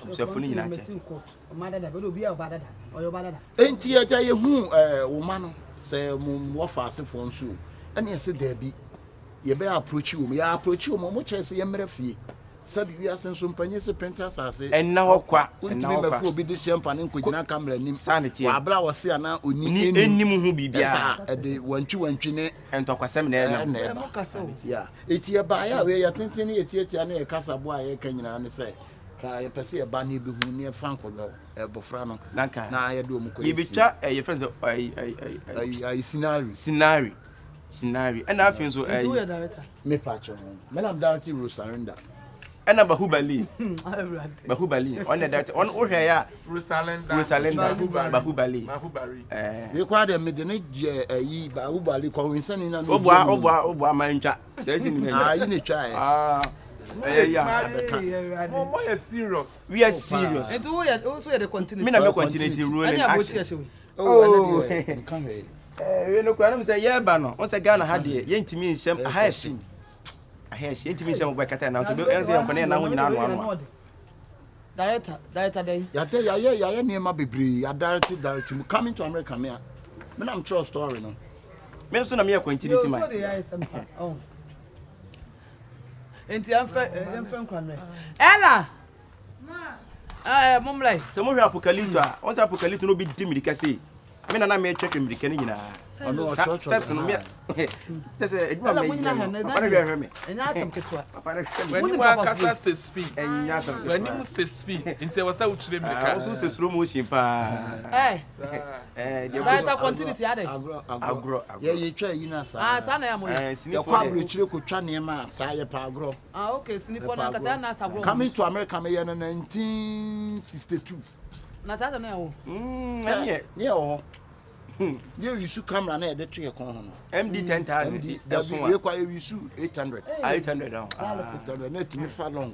[SPEAKER 1] Abusuafori nyina ate ase.
[SPEAKER 4] O ma dada be do bia o ba dada. O yo ba dada.
[SPEAKER 6] Enti aja ye hu wo ma no se mo wo fa asefo nso. Ene ye se da bi ye be approach wo me ya approach wo mo chere se ye mra fie. Sabi wi asen so mpanye se penta asase.
[SPEAKER 1] Enna ho kwa.
[SPEAKER 6] Unti me mafu obi de hye mfa ne nkogina camera nim.
[SPEAKER 1] Sanity.
[SPEAKER 6] Wa bra wo se ana oni
[SPEAKER 1] ennim hu bibia.
[SPEAKER 6] Ede wantwi ne
[SPEAKER 1] entokwasem na
[SPEAKER 6] na. Ya. Eti e ba ya we ya tenten ye tietia na ye kasa bo a ye ka nyina ne se. Ka ye pese ye ba na bi hu ne fa nkodo e bofra no. Na ye do mu ko.
[SPEAKER 1] Ye bitwa ye friends scenario. And I feel so
[SPEAKER 6] me patch me am director Rosarenda.
[SPEAKER 1] And Bahubali. Bahubali. On that on ohwe ya Rosalenda Bahubali.
[SPEAKER 6] We kwa dem de ne yi Bahubali ko winsani na
[SPEAKER 1] obo amantwa. Say ni
[SPEAKER 6] yi ne twa
[SPEAKER 2] More serious.
[SPEAKER 1] We are serious.
[SPEAKER 4] And also the continuity.
[SPEAKER 1] Me na me continuity rolling action.
[SPEAKER 6] Oh, come here.
[SPEAKER 2] We no kura no say Yeboah no. On say Ghana ha de yentimi nhyem ahashi. Ahashi yentimi nhyem obekata na so be ense yankone na ho nyina ano.
[SPEAKER 4] Director dey.
[SPEAKER 6] Ya niema bebre. Ya director coming to America me. Me na true story no.
[SPEAKER 2] Me so na me continuity man.
[SPEAKER 4] Oh. Enti amfrem kwanre. Ella. Mom like.
[SPEAKER 2] Se mo hwe apocalypse a, on say apocalypse no bi di mirika sei. Me na me twetwe mirika ni nyina.
[SPEAKER 6] Ono
[SPEAKER 2] steps no me. Say eduma me. Papa hwe me.
[SPEAKER 4] Enya asem ketwa.
[SPEAKER 2] Papa hwe me.
[SPEAKER 7] When wa kasa 6 feet.
[SPEAKER 2] Enya asem.
[SPEAKER 7] When him 6 feet. Nti wa sa uchire mirika.
[SPEAKER 2] So se slow motion pa.
[SPEAKER 4] That continuity ade.
[SPEAKER 2] Agro.
[SPEAKER 6] Ye twa yi na sa.
[SPEAKER 4] Sa na ya mo.
[SPEAKER 6] Ye kwa abrochire ko twa niema sa ye pa agro.
[SPEAKER 4] Okay, sinifo na kasa na sa agro.
[SPEAKER 6] Coming to America me ye no 1962.
[SPEAKER 4] Na tata na ya wo.
[SPEAKER 6] Ne o. Ye wisu camera na ye de twe kon ho no.
[SPEAKER 2] MD 10,000.
[SPEAKER 6] Ye kwa ye wisu 800.
[SPEAKER 2] 800 down.
[SPEAKER 6] 800 na timi fa long.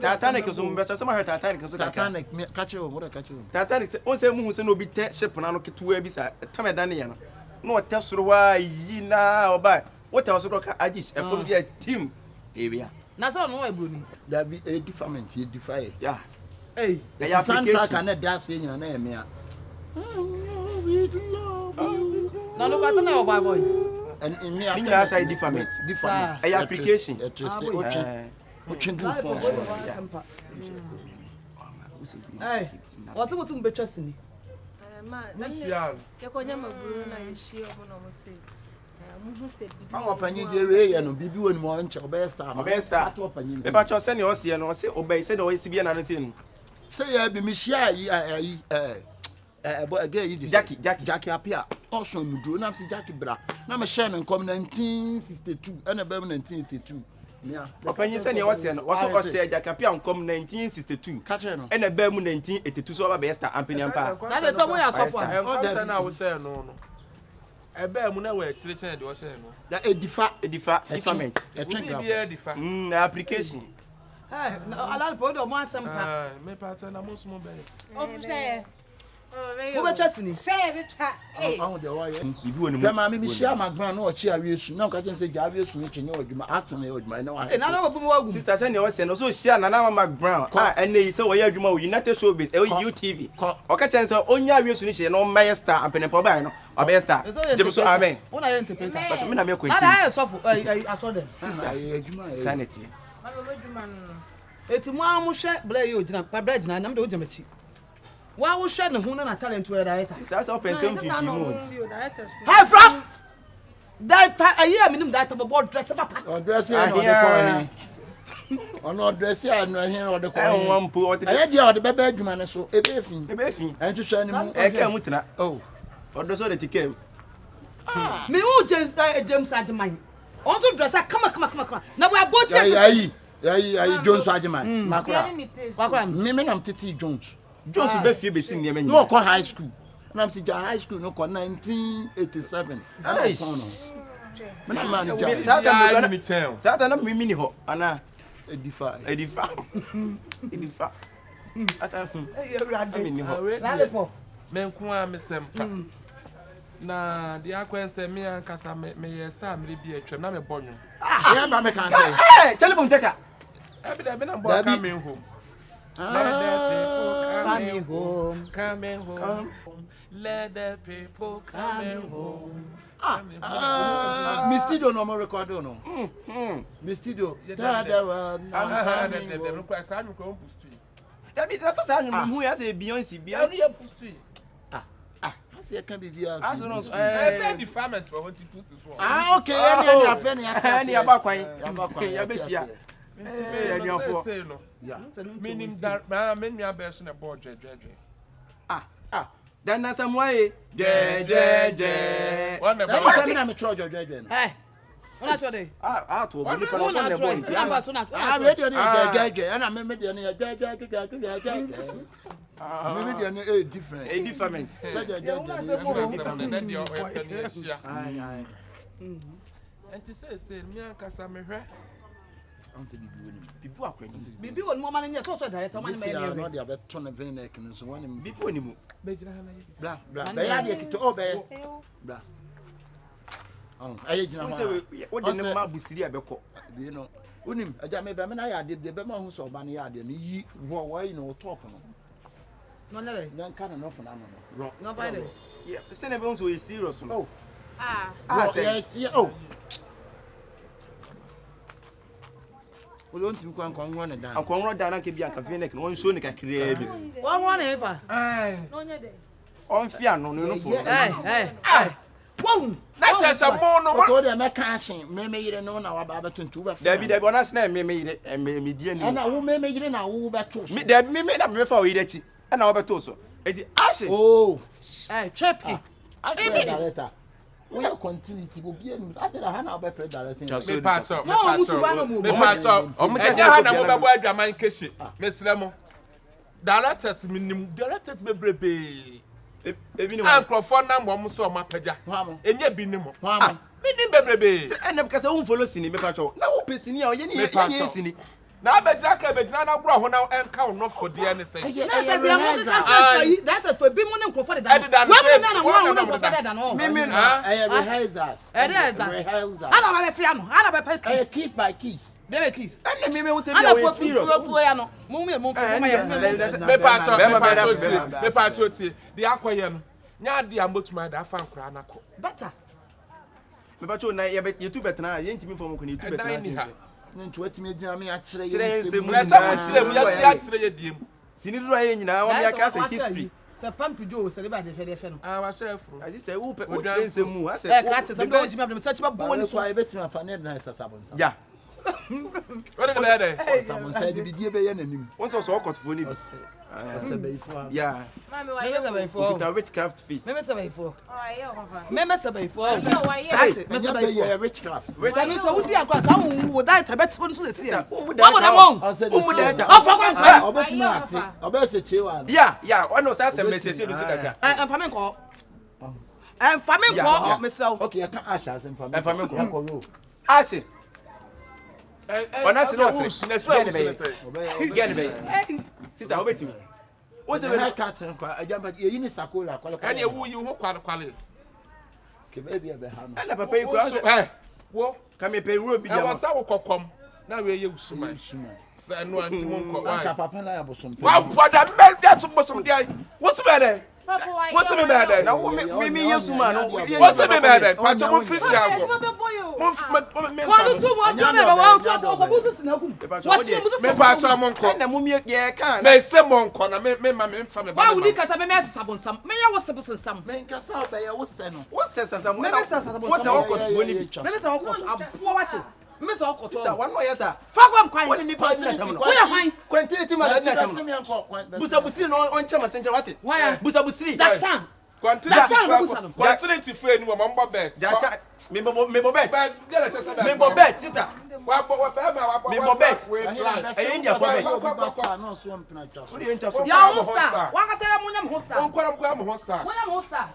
[SPEAKER 2] Titanic so mbeta so ma Titanic so
[SPEAKER 6] Titanic me ka kire wo mo ka kire.
[SPEAKER 2] Titanic on say mu se no bi te ship na no ketuwa bi sa tameda ne ye no. No te soro wa yi na oba. What else ka agish e from the team area.
[SPEAKER 4] Na so no wa broni.
[SPEAKER 6] Da bi e different ye defy.
[SPEAKER 2] Yeah.
[SPEAKER 6] Hey, the application na da se nyina na ye me a.
[SPEAKER 4] No look at na your boys.
[SPEAKER 6] And in me
[SPEAKER 2] I say different. A application.
[SPEAKER 6] O chindu phone.
[SPEAKER 4] Hey, what you be trusting?
[SPEAKER 5] Yakonya maburu na yeshi omo no mo say. Muhu se bibi.
[SPEAKER 6] An opanyi de we ye no bibi woni mo nche obesta.
[SPEAKER 2] Obesta. Me pa cho se ne o se no se obey se de o se bia na no se no.
[SPEAKER 6] Say ya bi mi shia yi boy again you Jackie apia also mudro na se Jackie bra na me share nkom 1962 and be 1982 yeah
[SPEAKER 2] opanyi se ne o se no so ko share Jackie apia nkom 1962
[SPEAKER 6] ka kire no
[SPEAKER 2] and be 1982 so ba star ampani ampa
[SPEAKER 4] na de to mo ya sofo
[SPEAKER 7] o de na wo se no ebe mu na we chire chen de wo se no
[SPEAKER 6] da different
[SPEAKER 2] application
[SPEAKER 4] ala po do mo asem pa
[SPEAKER 7] me pa ta na mo sumo be
[SPEAKER 5] O say.
[SPEAKER 4] Who be trusting?
[SPEAKER 5] Say be try.
[SPEAKER 6] Oh de wa ye
[SPEAKER 2] bibi woni mu
[SPEAKER 6] be ma me share magran na o chi awiesu na nka chen say ja awiesu ni chenye odwuma action na odwuma na wa
[SPEAKER 4] na no bu mu wagu
[SPEAKER 2] sister say ne o se no so share na mama brown ene yi say wo ye adwuma wo United Showbiz UTV o ka chen say onya awiesu ni che no my star ampene po ba no o star jim so amen
[SPEAKER 4] una ye interpret
[SPEAKER 2] but me na me kwenti
[SPEAKER 4] na ya sofo aso dem
[SPEAKER 6] sister ye adwuma
[SPEAKER 2] sanity
[SPEAKER 5] Mama adwuma no.
[SPEAKER 4] Eti mo amuhwe bla ye ogina pa bla gina nam de ogya machi wa wo hwe ne hu na talent we director
[SPEAKER 2] sister say open 50 mo
[SPEAKER 4] hi from that ayi minim that board dress papa
[SPEAKER 6] o dress ya no de ko ono dress ya no he no de ko
[SPEAKER 2] e won mpo o de
[SPEAKER 6] aye dia o de bebe adwuma ne so ebe fin entu hwe ne mu
[SPEAKER 2] e ka mu tena
[SPEAKER 6] oh
[SPEAKER 2] o do so de ticket
[SPEAKER 4] me hu James Adman on to dress come na we abo check
[SPEAKER 6] ayi Jones Adman makura me nam Titi Jones
[SPEAKER 2] be fie be sin ne ma
[SPEAKER 6] no ko high school na am si ja high school no ko 1987 ai me na man ja
[SPEAKER 2] sata na me mini ho ana
[SPEAKER 6] edifa
[SPEAKER 2] ata
[SPEAKER 4] mini ho
[SPEAKER 7] me nko a me sempa na the akwense me ankasa me ye star me bi atwam na me bonyo
[SPEAKER 6] ya ba me kan say
[SPEAKER 2] chale bom cheka
[SPEAKER 7] e be da be na bo coming home coming home let the people coming home
[SPEAKER 6] Mistido no mo record no Mistido tadawa
[SPEAKER 7] no kwa sa nyu ko pustu
[SPEAKER 2] da bi da sa nyu mu ya say Beyonce
[SPEAKER 7] ya pustu
[SPEAKER 6] se kan bibia
[SPEAKER 2] aso no
[SPEAKER 7] say the farmers for want to push this one
[SPEAKER 6] okay any afẹ ni ata
[SPEAKER 2] ni abakwan
[SPEAKER 6] ya
[SPEAKER 2] be sia ya nyafo
[SPEAKER 7] ya meaning that men me abes na board dwe
[SPEAKER 2] dan na samwaye
[SPEAKER 7] one the
[SPEAKER 6] boy na me tro dwe
[SPEAKER 4] eh ona tro dey
[SPEAKER 2] to obi ni pa so na boy
[SPEAKER 6] radio ni dwe ana me de ni dwe maybe they are different.
[SPEAKER 2] A different.
[SPEAKER 7] And to say me ankasa me hwe.
[SPEAKER 6] Answer
[SPEAKER 2] Bibu akwani.
[SPEAKER 4] Bibi won mo man nya so director man me
[SPEAKER 6] no dia beto na vein neck no so one
[SPEAKER 2] Bibu onimu.
[SPEAKER 6] bla be ya de kito o be bla aye jina ma
[SPEAKER 2] wo de ne ma busiri abekọ
[SPEAKER 6] bi no unim aja me be me na ya de be ma hu so ba na ya de no yi wo yi no top no
[SPEAKER 4] no nere
[SPEAKER 6] nyan kan no funa no
[SPEAKER 4] no find
[SPEAKER 2] yeah say na be hu so we serious no
[SPEAKER 6] oh Don't you can come one and down.
[SPEAKER 2] I'm going down and keep your cafe and one soon. I create
[SPEAKER 4] one ever.
[SPEAKER 2] On fear, no,
[SPEAKER 4] hey. Whoa,
[SPEAKER 3] that's a mono.
[SPEAKER 6] So they make cashing. May you know now about 2.
[SPEAKER 2] There be the bonus name, me and me, dear.
[SPEAKER 6] And I will make it now. Who bet to
[SPEAKER 2] me? There me made up me for it. And I'll bet also. It's ashy.
[SPEAKER 6] Oh,
[SPEAKER 4] hey, Chappy.
[SPEAKER 6] We are continuing to go be in. I did a hand out by directing.
[SPEAKER 3] Me parts up.
[SPEAKER 4] No,
[SPEAKER 3] me parts up. Hana mo babo adwaman keshi. Mesremo. Directors minimum directors bebrebe.
[SPEAKER 2] Ebi
[SPEAKER 3] Ankrofo na mo so ma pagya. Enye bi ni mo. Minim bebrebe.
[SPEAKER 2] And because I won't follow Sini, me patrol. Now, Pessini, or any Sini.
[SPEAKER 3] Now, Bedra, now, bro, now, and count not for the anything.
[SPEAKER 4] That is for being one and for the
[SPEAKER 6] kiss by kiss.
[SPEAKER 4] They kiss.
[SPEAKER 2] And the was
[SPEAKER 3] the aquarium. Now, the ambutman, I found Cranako.
[SPEAKER 4] Better.
[SPEAKER 2] But you too better now. You ain't me from you too better.
[SPEAKER 6] Nti wetimi adwuma me akyere
[SPEAKER 2] Sini now we are cast history.
[SPEAKER 4] Se pampi do se ba de hwede hye no.
[SPEAKER 3] Ah wa chefro.
[SPEAKER 2] I just say who train se mu. I say
[SPEAKER 4] class some do jima dem search ba bo ni so.
[SPEAKER 6] Why betimi afane na sabonsa.
[SPEAKER 2] Yeah.
[SPEAKER 3] What did they do?
[SPEAKER 6] Sabonsa de die be ye nanim.
[SPEAKER 2] Once also cut for ni. Yeah.
[SPEAKER 5] Mama why you
[SPEAKER 2] for? With a witchcraft feast.
[SPEAKER 4] Me say for.
[SPEAKER 5] Oh yeah papa.
[SPEAKER 4] Me say for.
[SPEAKER 6] Me say be witchcraft.
[SPEAKER 4] That means we dey akwa sa wo that bet so so see.
[SPEAKER 2] Omu
[SPEAKER 6] data. Obetimi ate. Obese chewa.
[SPEAKER 2] Yeah. One no say message do kaka.
[SPEAKER 4] Enfame ko. Enfame ko me say.
[SPEAKER 6] Okay, I can ask as enfame ko.
[SPEAKER 2] Ask.
[SPEAKER 3] When I see no get me. Sister, obeti me.
[SPEAKER 6] What's the cat and ajamba ye ni sakola kwala.
[SPEAKER 3] And you who kwale.
[SPEAKER 6] Ke baby be ha no.
[SPEAKER 2] And papa you go.
[SPEAKER 3] Wo,
[SPEAKER 2] come me pay road bi
[SPEAKER 3] I was say kokom. Na we ye usuma. Say no anti mon ko.
[SPEAKER 6] Aka papa na ya bosom.
[SPEAKER 3] Wa pada me that bosom dey. What's better? What's the matter?
[SPEAKER 2] Now me usuma no.
[SPEAKER 3] What's the matter? Pato mo free ago.
[SPEAKER 4] Kwanu tu mo jo me ba wa tu ko busu sinaku. What you busu?
[SPEAKER 3] Me pato mo nko.
[SPEAKER 2] Na mo me ye kan.
[SPEAKER 3] Me se mo nko na me ma me fa me ba.
[SPEAKER 4] Why would you kasa me sabon sam? Me ya wo sabon sam.
[SPEAKER 6] Me nkasa be ya wo se no.
[SPEAKER 2] Wo se sasa mo.
[SPEAKER 4] Me se sabon sam.
[SPEAKER 2] Wo se okot wo ni bi.
[SPEAKER 4] Me se okot abuo wate. Me se okot.
[SPEAKER 2] Sister, one more yes sir.
[SPEAKER 4] Fagwam kwan.
[SPEAKER 2] Wo ni pa tina tam no.
[SPEAKER 4] Wo ya kwan.
[SPEAKER 2] Quantity ma da tina tam no. Busa busiri no on chama senja wate.
[SPEAKER 4] Why?
[SPEAKER 2] Busa busiri.
[SPEAKER 4] That time.
[SPEAKER 3] Quantity free ni mo mbo bet.
[SPEAKER 2] Jacha me bo bet. Me bo bet sister.
[SPEAKER 3] Wa
[SPEAKER 2] me bo bet.
[SPEAKER 6] E India for bet. No so mpina twa so.
[SPEAKER 4] Ya hosta. Wa ka tell mo nyam hosta.
[SPEAKER 3] Onkora ko am hosta.
[SPEAKER 4] Mo nyam hosta.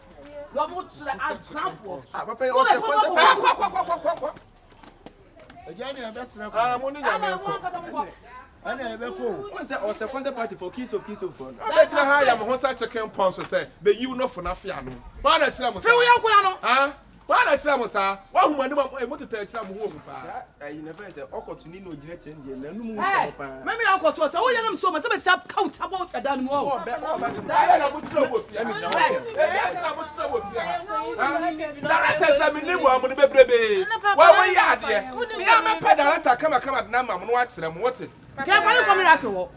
[SPEAKER 4] Lo mo tsire asafo.
[SPEAKER 2] Papa o se
[SPEAKER 3] kwa.
[SPEAKER 6] Ejani e besra ko.
[SPEAKER 3] Ah mo ni nya me
[SPEAKER 4] Ana mo kasa mo.
[SPEAKER 6] Ana e be ko.
[SPEAKER 2] o se kwanta party for kiss of for.
[SPEAKER 3] Abedra ha ya mo hosta chicken punch say be you no for na fia no. Wa na kira mo.
[SPEAKER 4] Fe wo yankura no.
[SPEAKER 3] Ah wa na kira mo sa. Wa hu mani mo tete kira mo ho pa.
[SPEAKER 2] You never say okot ni no gina chen je na nu mu
[SPEAKER 4] Hey,
[SPEAKER 2] so pa.
[SPEAKER 4] me yankura so wo yanam so ma se be sa count about adan mo.
[SPEAKER 2] Oh be
[SPEAKER 3] Da na mo tira wo fia. Na mo tira wo fia. Director say me ni mo am ni bebrebe. Wa ya de. Ya me pa director kama na ma mo no wa kira mo wote.
[SPEAKER 4] Ke fa ni ko miracle wo.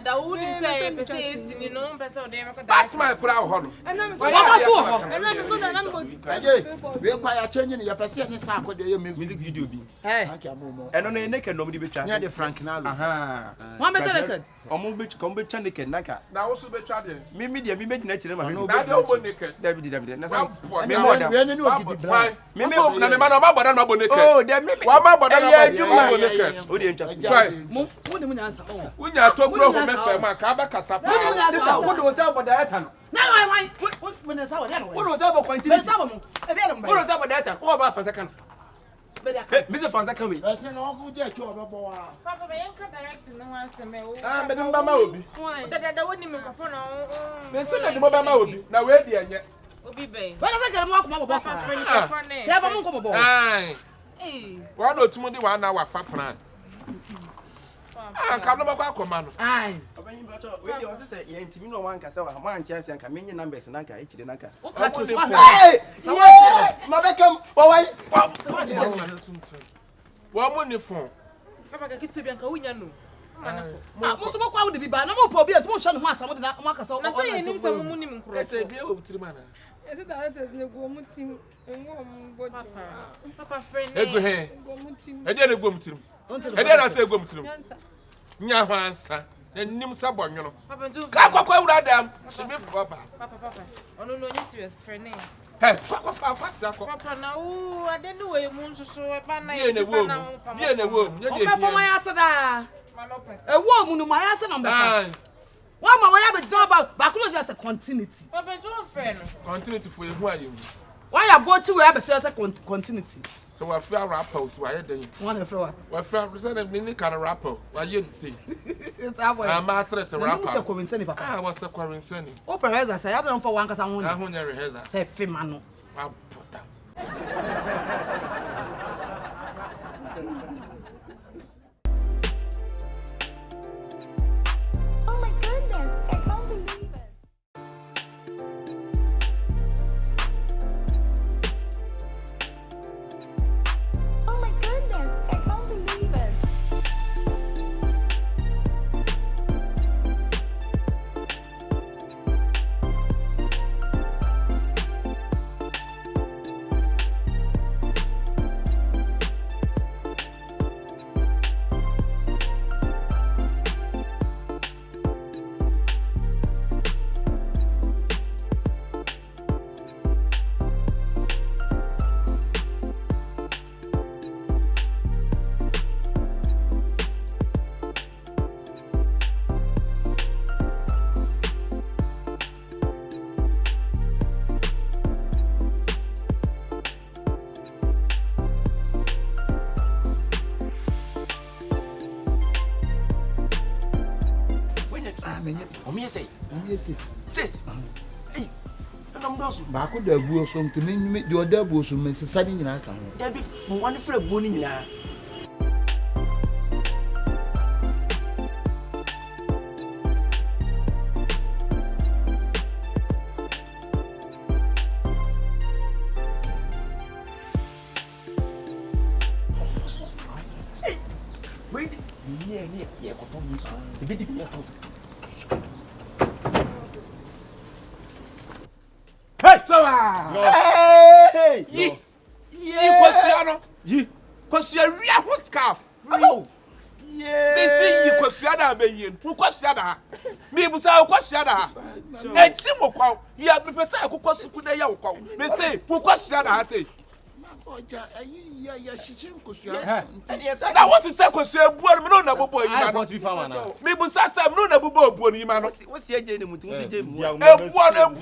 [SPEAKER 5] Da wudi say be say sini no pese o dey me ko da.
[SPEAKER 3] Batman kura ho no.
[SPEAKER 4] Wa ma so ho.
[SPEAKER 5] Ena me so da na mo.
[SPEAKER 6] Aje, we kwa ya change ni ya pese ni sa akode ye music
[SPEAKER 2] video bi.
[SPEAKER 4] Hey.
[SPEAKER 6] Aka mo.
[SPEAKER 2] Eno no naked no bi betwa.
[SPEAKER 6] Nya de Frank Nalo.
[SPEAKER 2] Aha.
[SPEAKER 4] Wa me naked.
[SPEAKER 2] Omo be kom be twa naked naka.
[SPEAKER 3] Na wo so be twa de.
[SPEAKER 2] Me dia me gina kire ma.
[SPEAKER 3] Na de obo naked.
[SPEAKER 2] David. Na sa.
[SPEAKER 6] Me moda. We ni o gidi bra.
[SPEAKER 3] Me na me ma no ba boda no obo naked.
[SPEAKER 2] Oh, there me.
[SPEAKER 3] Wa ma boda no obo naked.
[SPEAKER 2] O dey ntwa.
[SPEAKER 4] Mo ni mu nyansa. Oh.
[SPEAKER 3] Unya to kuro ho me fe ma ka ba kasa pa.
[SPEAKER 2] Sister, what do say about director no?
[SPEAKER 4] Na why? When say what?
[SPEAKER 2] What do say about quantity?
[SPEAKER 4] Me say mo. E dey no.
[SPEAKER 2] What do say about director? What about for second?
[SPEAKER 1] Mr. Fanza come in.
[SPEAKER 6] I said, no, go get your Papa,
[SPEAKER 9] Papa, I can't direct no one to me.
[SPEAKER 3] But I'm Obi.
[SPEAKER 9] Why? That wouldn't even go for no.
[SPEAKER 3] They said the Mama Obi. Now, where the end yet?
[SPEAKER 9] Obi Bay.
[SPEAKER 4] But I get a walk, Papa,
[SPEAKER 9] friend.
[SPEAKER 4] Yeah, but I'm going to go.
[SPEAKER 3] Aye. One or 2 1 hour fapran. Ah, come back, command.
[SPEAKER 4] Aye.
[SPEAKER 1] Wait, you say, you ain't no one can say, I'm one chance and come in numbers and Nanka, each Nanka.
[SPEAKER 3] Hey!
[SPEAKER 1] Mabecum, why?
[SPEAKER 3] What money for?
[SPEAKER 9] Papa, get to be Uncle Winyanu.
[SPEAKER 4] Most of what would be bad. No more probably at once. Someone that Marcus or
[SPEAKER 9] I knew some money in
[SPEAKER 3] I said, be able to man.
[SPEAKER 9] Is it that there's no woman team and one Papa friend?
[SPEAKER 3] I did a gum to him. And then I say, gum to him. Nyahansa, and Nim Sabon, you know.
[SPEAKER 9] Papa, do
[SPEAKER 3] Papa,
[SPEAKER 9] Papa. Oh, no, serious friend.
[SPEAKER 3] Hey, Papa,
[SPEAKER 9] no, I didn't know a moon so a banana
[SPEAKER 3] in a womb. You're in a womb. You're
[SPEAKER 4] for my answer. A woman, my answer number. Why my way have a job about just a continuity?
[SPEAKER 9] Papa, do friend.
[SPEAKER 3] Continue to for you. Who are you?
[SPEAKER 4] Why I bought you have a certain continuity?
[SPEAKER 3] So I feel rappers. Why are they?
[SPEAKER 4] One of floor.
[SPEAKER 3] Well, Fred, mini kind of rapper. Why you see?
[SPEAKER 4] I'm
[SPEAKER 3] master at a rapper.
[SPEAKER 4] I
[SPEAKER 3] was a quarantine.
[SPEAKER 4] Open as I say, I don't for one because I want
[SPEAKER 3] to rehearse.
[SPEAKER 4] Say, Fimano.
[SPEAKER 3] I'll put down.
[SPEAKER 10] Oh my goodness, I can't believe it. Oh my goodness, I can't believe it.
[SPEAKER 1] Sis. Hey, and I'm not
[SPEAKER 6] Baku the bull some to me, your double so Mrs. Sunny in our town.
[SPEAKER 1] there be one for a boning now. Hey, wait, yeah,
[SPEAKER 3] Hey, so hey, ye question, we are what scarf. Oh, yeah, they see you question, who question me was our question. And Simo, you have been beside who question could they say, who question I say. That was the second say, boy, no number boy. I want to find me, but I'm no number boy, man.
[SPEAKER 1] What's the agent?
[SPEAKER 3] One no boy, man.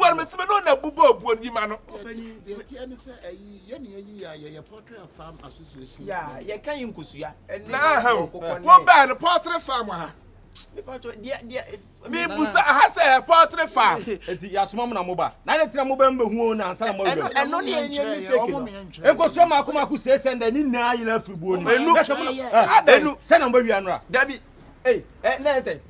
[SPEAKER 6] Portrait Farm Association.
[SPEAKER 1] Yeah, you can't Kusia. And
[SPEAKER 3] now, one bad a portrait farmer. Me busa ha portrait farm.
[SPEAKER 8] Eti yasoma na moba. Na le tira moba mbe hu na ansa na mo be.
[SPEAKER 1] And no near mistake.
[SPEAKER 8] Enko so ma ku se send ni na yi na fribuo ni.
[SPEAKER 1] Enu
[SPEAKER 8] se na mba wi anura.
[SPEAKER 1] Dabi. Hey, na say.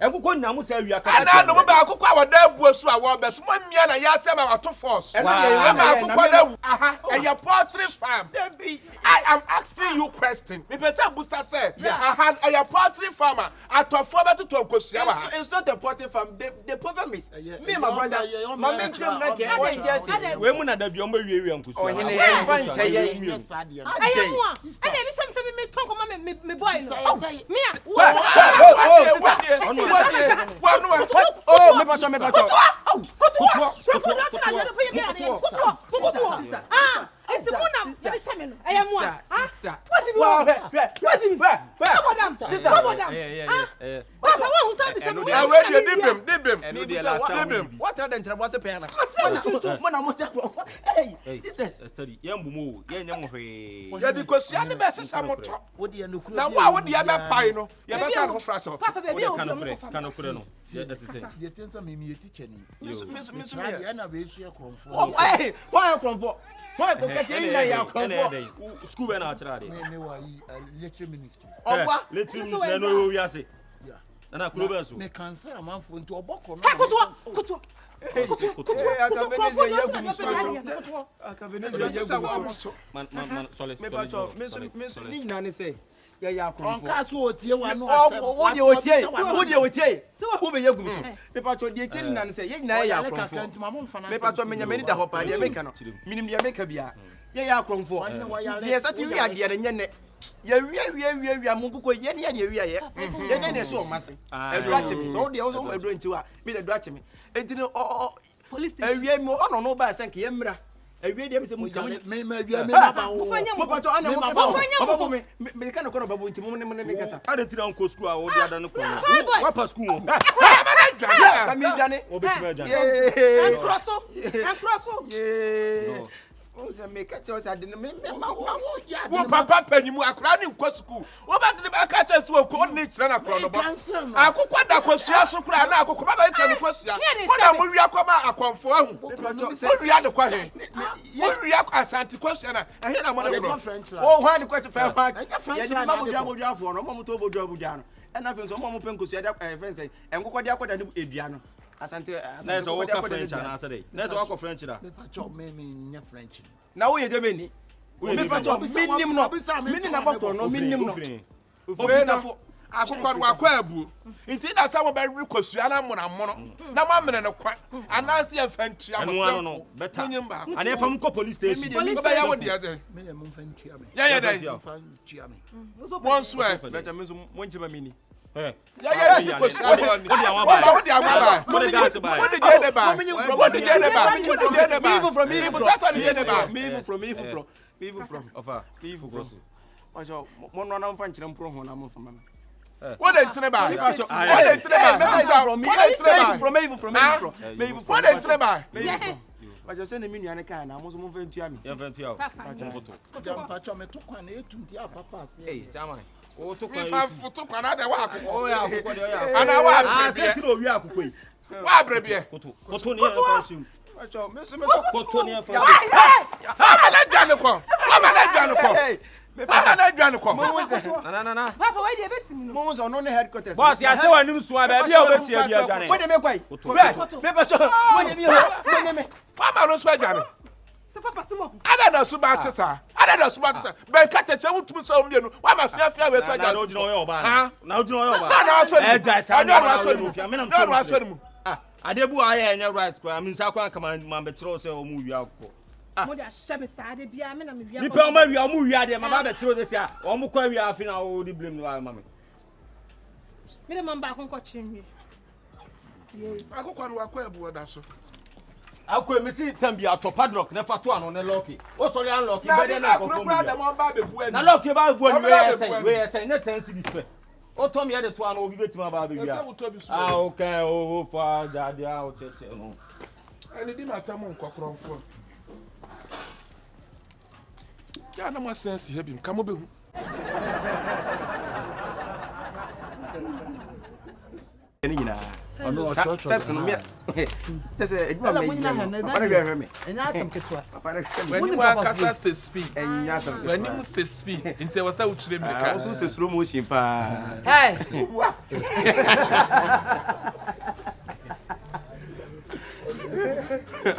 [SPEAKER 8] Enkuko nyamu se wi aka.
[SPEAKER 3] Ana no ba akukwa wada buosu a wo beso mmia na ya se ma to force. Ana akukwa da aha eya poultry farm. I am asking you question. Me pesa busa say aha eya poultry farmer atofo beto to nkosia wa.
[SPEAKER 1] It's not a poultry farm. The problem is me my brother my main team na get one just
[SPEAKER 8] we mu na da bi o ma wi nkosia.
[SPEAKER 1] Oh hene e fan say ye.
[SPEAKER 5] Aye mo. Ana ni sem se me ton ko ma me boy no. Me
[SPEAKER 1] Oh, me pacho.
[SPEAKER 5] It's a monam. Let me say me. I am one. What do you
[SPEAKER 4] Papa, who said this?
[SPEAKER 3] I read your dibim.
[SPEAKER 1] What are the troubles? Hey, this is study. Yambu, Yamwe.
[SPEAKER 3] Yeah, because you are the best. Now, why would the other pine? You have a frasso.
[SPEAKER 4] Papa, baby,
[SPEAKER 1] cannot put on. That is it.
[SPEAKER 6] The attendants are maybe teaching.
[SPEAKER 3] Miss
[SPEAKER 6] Diana waits your comfort.
[SPEAKER 1] Why comfort? Why go get in school and outside?
[SPEAKER 6] Lecture ministry.
[SPEAKER 1] Oh, what? Let him know we are saying. And I could
[SPEAKER 6] make answer a month into a book.
[SPEAKER 1] Yeah, Mungu yen yeah, so massive. So they also were doing to me the dratching. It didn't police station. No by Sank Yemra. I read them some make a choice. I didn't make Papa Penny. I cried in school. What about the back catchers who coordinate Rana Chrono? I could quite that question. I could come up and say the question. What am we a conform? What we are the question? What we are as anti question? I hear I'm one of the French. Oh, why the question for French? And I've been so many people say that friends and what they are called Adriano. There's a walk of French and answer day. There's a walk of French. French. Now we are doing I could call Wabu. Indeed, I saw a very because Yana Monamono. Now, I'm in a quack, and I see a French. I don't know better. And if I'm police station, the other. Yeah, one swear, better miss one to mini. What did you send me and can I was moving to me. Oh, to another one. Oh, yeah, and I want why, baby? Papa, why did you Mons on only headquarters? Boss, I saw a new swab. What do you make? Papa, no sweat. I don't know Subatasa. I don't know Subatasa. But cut it out to some you. Why my fear was I don't know. Now, do you know? I did why I ain't right. I mean, Sakwa command my betrothed or move you out.
[SPEAKER 4] Mother, Shabby, I did be a man.
[SPEAKER 1] You tell me you are moving out there, my mother through this year. Or more, we are finna all the blame, mammy.
[SPEAKER 4] Minimum back on watching me.
[SPEAKER 3] I go on work where that's.
[SPEAKER 1] I could miss it and be out of padlock, never to on a lucky. Oh, sorry, unlucky. Now, look about when we are saying, let us see this. Oh, Tommy had a one over to my baby. Okay, oh, father, the out.
[SPEAKER 3] And it didn't matter more cockron for. Yeah, no more sense to help him. Come over.
[SPEAKER 6] I know
[SPEAKER 1] steps in me. Just a
[SPEAKER 4] me. And I some
[SPEAKER 3] when you are Casa 6 feet, and Yasam, when you 6 feet, and say, what's out to them? I also say, slow motion.
[SPEAKER 4] Hey,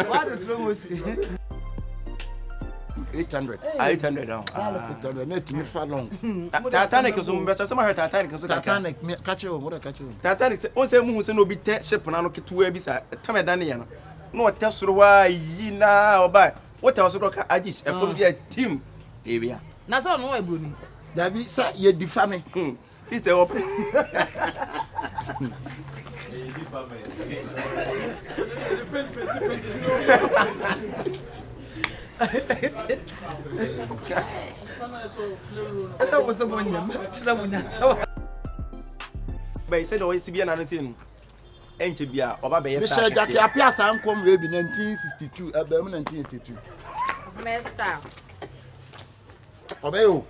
[SPEAKER 4] what is slow motion?
[SPEAKER 6] 800.
[SPEAKER 1] 800 down.
[SPEAKER 6] 800. Let me far long.
[SPEAKER 1] Titanic is on better. Some are Titanic. Catch you. What catch you? Titanic. On say moon no be ship and I look to where beside. Tell me, Daniel. No, tell us why ye now buy. What else? I just from the team. Area.
[SPEAKER 4] That's all. No, I believe.
[SPEAKER 6] That be sir. You defame me.
[SPEAKER 1] Sister, open.
[SPEAKER 4] That was the one.
[SPEAKER 1] by said always be an anything. Ain't you be a or baby?
[SPEAKER 6] Mr. Jackie appear some come baby 1962, about 1982.
[SPEAKER 9] Master.
[SPEAKER 6] Obey you.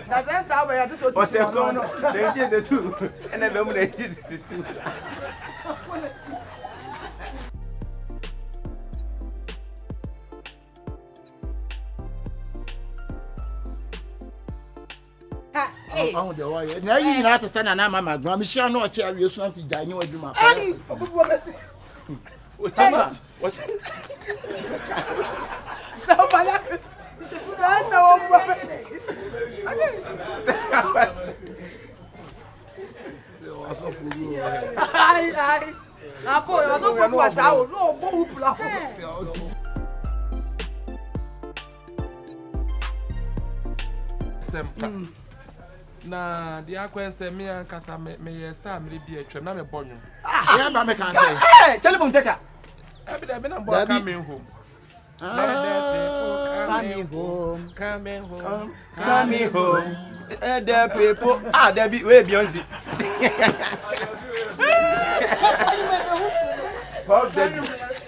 [SPEAKER 4] That's how we are to
[SPEAKER 1] What's your going on? They did the two, and then they did the two.
[SPEAKER 6] Oh, the way. Now you not to send an arm, my grandma. She no chair. You so to die. You will do my.
[SPEAKER 1] What's it?
[SPEAKER 7] Na the akwense me ankasa me star me bi atwam na me bonyo.
[SPEAKER 6] Yeah, mama can say.
[SPEAKER 1] Hey, tell him take her.
[SPEAKER 7] Abi da be na boy coming home. Coming home.
[SPEAKER 1] The people there be we Beyonce.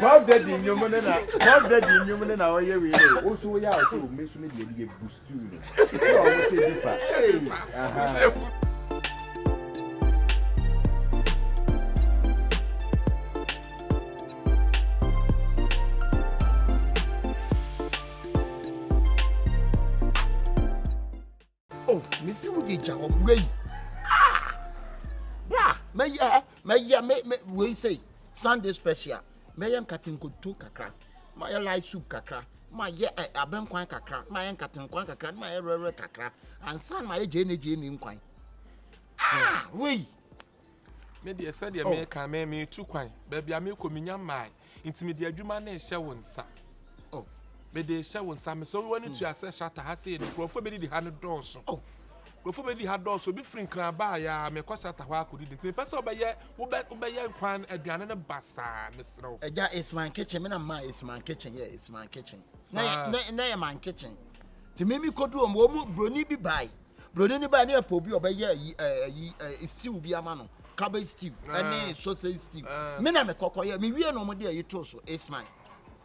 [SPEAKER 3] Bob daddy nyomone na oye we o so ya o so me so me dey boost you no. So o say differ.
[SPEAKER 6] Oh, Missy would you jump away? Me, we say Sunday special. May am cutting good two kakra. My light soup kakra. My abem quine kakra. My cutting quine kakra. My rare kakra. And son, my Jenny in quine. We.
[SPEAKER 7] Maybe I said you make a me too quine. Baby, I make communion my intimidate you man and show on sa. Oh, maybe show on some so when you assess shut has said the prophet the 100 doors. Oh. Before we had doors, so be free crab by ya, me cost at a while could didn't pass over yet, who bet quan a gun and a bassa, Mr.
[SPEAKER 6] That is my kitchen, and my is my kitchen, yeah, it's my kitchen. Nay, my kitchen. To me, could do a more brony be by. Brony by near Poby or by ye, stew be a man, cabbage stew, and sausage stew. Men, I'm a cocoa, me, we are no more dear, you told so, it's mine.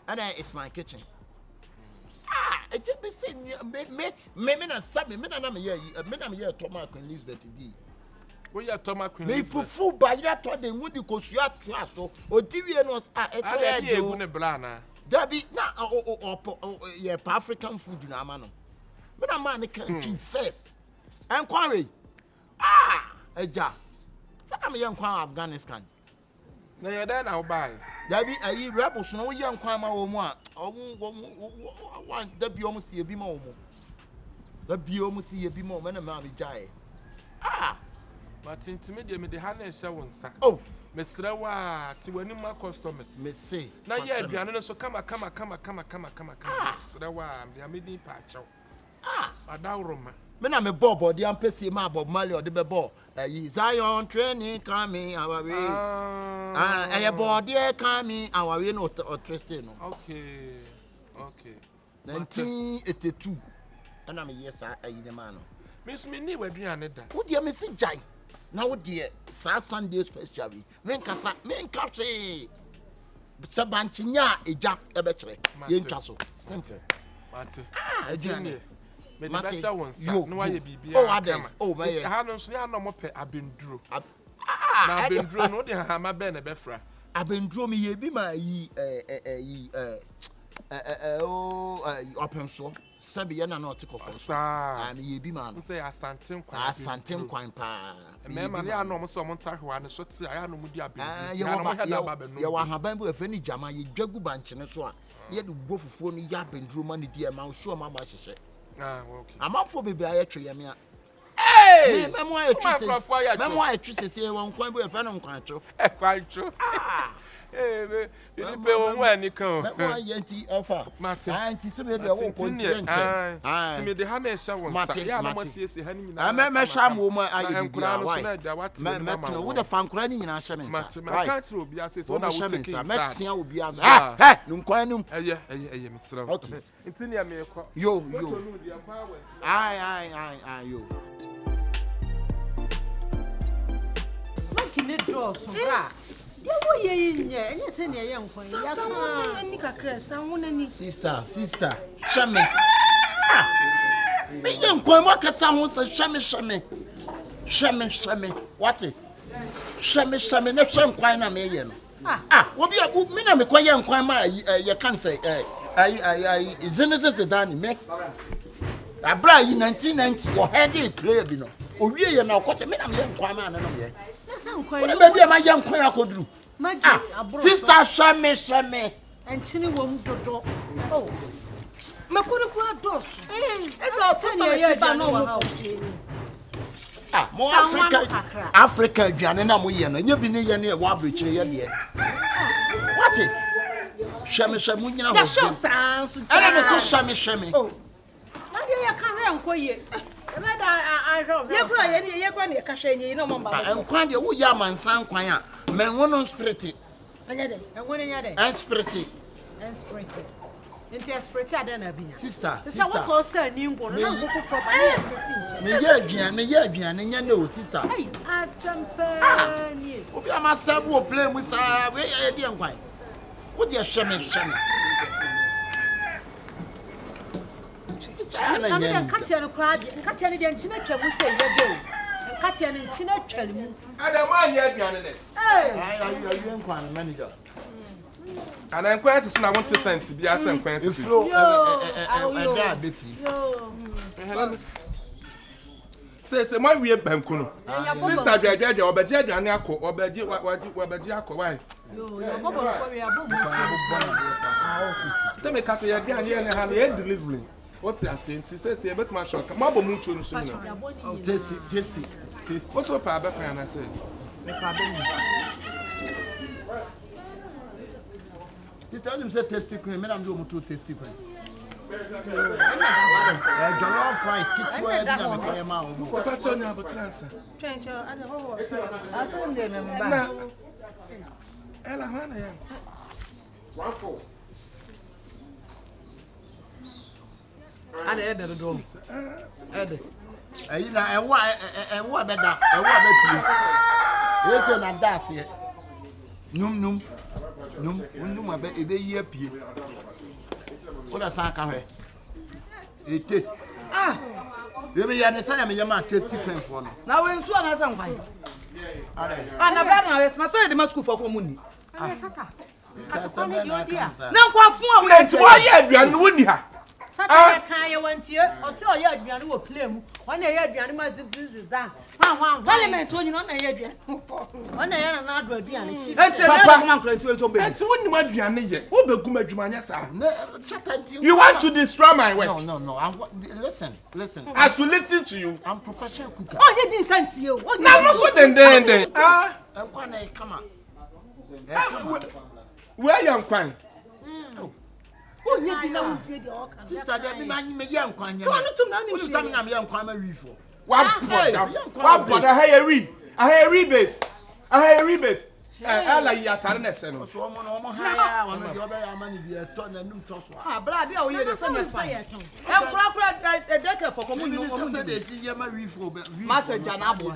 [SPEAKER 6] And it's my kitchen. I just be saying, me na sabi, me na me here Thomas Queen Elizabeth D.
[SPEAKER 7] We are Thomas Queen.
[SPEAKER 6] Me fufu ba ira to de ngudi ko sua toa so. Odiwie no
[SPEAKER 7] e do. Ne blana.
[SPEAKER 6] Dabi na ye African food na ama no. Me na man country first. Enquiry. Eja. Sada me ye nkwan Afghanistan.
[SPEAKER 7] Na ye there now buy.
[SPEAKER 6] Dabi ayi rebels no ye nkwan ma wo mu a. One that be almost a bimo. That be almost a bimo, and a mammy jay.
[SPEAKER 7] But intimidate me the hand and show on sa.
[SPEAKER 6] Oh,
[SPEAKER 7] Mr. Rawa, to any more customers.
[SPEAKER 6] Miss say,
[SPEAKER 7] now yeah, Bianna, so come. Mr. Rawa, the amidin patch. A down room.
[SPEAKER 6] Men I'm a bob or the ampesi ma Bob Marley or the bebo. Zion training coming our way. A board dear coming our way or Tristano.
[SPEAKER 7] Okay.
[SPEAKER 6] 1982. And I'm a yes, I in the man.
[SPEAKER 7] Miss Minnie, where do you need that?
[SPEAKER 6] Would you miss it, Jai? Now, dear, Sunday specially. Men capture Sabantinia, a jack, a better. Yen castle. Simple.
[SPEAKER 7] Marty.
[SPEAKER 6] I didn't.
[SPEAKER 7] Master wants you. No, I be.
[SPEAKER 6] Oh, my
[SPEAKER 7] hands, no more pay. I've been drew. I've been drew. No, they have my been a befra. I've been
[SPEAKER 6] drew me, be my open so. Sabi na not take off. And ye be man.
[SPEAKER 7] Say Asantim
[SPEAKER 6] Quine pa.
[SPEAKER 7] Man, I know so Montague and shot. I know Mudia.
[SPEAKER 6] You want her bamboo if any jama, you juggle bunch and so on. Yet go for phone yap and drew money, dear man. Sure, my bash. I'm up for baby. I actually am here. Hey, Memoir, I choose here one quite with a venom quite true.
[SPEAKER 7] Quite true. Ini pe won wa ni kan.
[SPEAKER 6] Me wa yenti ofa.
[SPEAKER 7] Mate.
[SPEAKER 6] Anti so be de wo ko nche.
[SPEAKER 7] Ti me de ha na ehya won sa. Ya na mo siesie ha ni nyina.
[SPEAKER 6] Me hwa mo mo aye bibia why. Me tino wo de fankora ni nyina hye me nsa.
[SPEAKER 7] Mate, me ka tro obi ase so na wo take it.
[SPEAKER 6] Me tia obi azo. Eh, nkwan num.
[SPEAKER 7] Eye misra.
[SPEAKER 6] Okay.
[SPEAKER 7] Nti ne me ko.
[SPEAKER 6] Yo. Ai yo.
[SPEAKER 4] Kine draw so bra. Dia wo ye nye, enye se ne ye nkwan. Ya ka ni kakra san wonani.
[SPEAKER 6] Sister, shame. Me ye nkwan mo ka san ho se shame. Shame. What? Shame na hwe nkwan na me ye no. Obi abu me na me kwa ye nkwan ma ye kan say zeneze dani me. Abra yi 1990 wo heady player bi no. Owie ye na okote me na me ye nkwan ma na no me ye. What baby am I young queen akodru? Sister shame.
[SPEAKER 4] And chini wom dodo. Oh. Makuru kwa dos. Esa osani ye ba no mo.
[SPEAKER 6] Mo Africa aduane na mo ye no. Nya bi ne ye ne wa abrichire ye de. What? Shame nyina ho.
[SPEAKER 4] Ya show sans.
[SPEAKER 6] Ana me se shame.
[SPEAKER 4] Oh. Na de ya kan re nkoye. Ye kwa ne ka hwenye no mo ba.
[SPEAKER 6] Nkwan de wo ya mansan kwan a menwono spirit.
[SPEAKER 4] Anya de. Enwone nya de.
[SPEAKER 6] Spirit.
[SPEAKER 4] Enti spirit ada na bi.
[SPEAKER 6] Sister.
[SPEAKER 4] Wo so sa ni ngo no na ngo foforo ba ye sesi.
[SPEAKER 6] Me ye aduane nya no sister.
[SPEAKER 4] Ai, asampa ni.
[SPEAKER 6] Obi amasabu o play mu sa we ye de nkwan. Wo de shame.
[SPEAKER 4] I'm Katia no crowd, Katia the China Chabu say, Katia and China Chelmu.
[SPEAKER 3] I don't mind your granny.
[SPEAKER 6] I am manager.
[SPEAKER 3] And I'm quite as I want to send to be as I'm quite to
[SPEAKER 6] flow.
[SPEAKER 3] Say, my real Bankuno. Sister, Jaja, or Baja, and Yako, or Baji, why? Tell me, Katia, your granny and her delivery. What's that saying? She says, "I bet my shop. Come on, mucho no sooner."
[SPEAKER 6] Oh, tasty.
[SPEAKER 3] What's up, Papa? And I said,
[SPEAKER 6] "You tell him say tasty cream. Me, I'm doing too tasty cream." Jollof rice, kitchen, and me ma.
[SPEAKER 3] What about you now? But answer.
[SPEAKER 9] Change your. I don't know what. I told them remember.
[SPEAKER 3] Ella, Hannah, yeah. 1-4.
[SPEAKER 4] Ada ede do. Ede.
[SPEAKER 6] Ayi na ewo beda, bepi. Ese na das ye. Num abe ebe yi apie. Oda san ka hwe. E taste. Ebe ya ne sana me yama tasty cream for no.
[SPEAKER 4] Na we nsu na san kwan.
[SPEAKER 6] Ana
[SPEAKER 4] bra na we na say de ma school for ko munni. Ana saka.
[SPEAKER 6] Na
[SPEAKER 4] kwa fun a we
[SPEAKER 3] enti wa ye aduane woni ha.
[SPEAKER 4] Saka kan ye wantie o se o ye aduane wo play mu won na ye aduane ma zizizi dan parliament won no na ye aduane won na ye na ado aduane chi enti papa ma nkranti we to be
[SPEAKER 3] enti woni ma aduane ye wo begum adwuma nya sa
[SPEAKER 6] you
[SPEAKER 3] want to destroy my work
[SPEAKER 6] no listen
[SPEAKER 3] as to listen to you
[SPEAKER 6] I'm professional cooker
[SPEAKER 4] ye din santie o
[SPEAKER 3] na no so den
[SPEAKER 6] nkwan na come on
[SPEAKER 3] where you nkwan
[SPEAKER 6] sister, there be my young quan. Come on, to some young quan.
[SPEAKER 3] What brother? I rebase. I like your tarness. So,
[SPEAKER 6] one of the other money be a ton and new toss.
[SPEAKER 4] Brother, oh, you're the son of fire. A decade for community.
[SPEAKER 6] They see your reefer,
[SPEAKER 4] Master Janabo.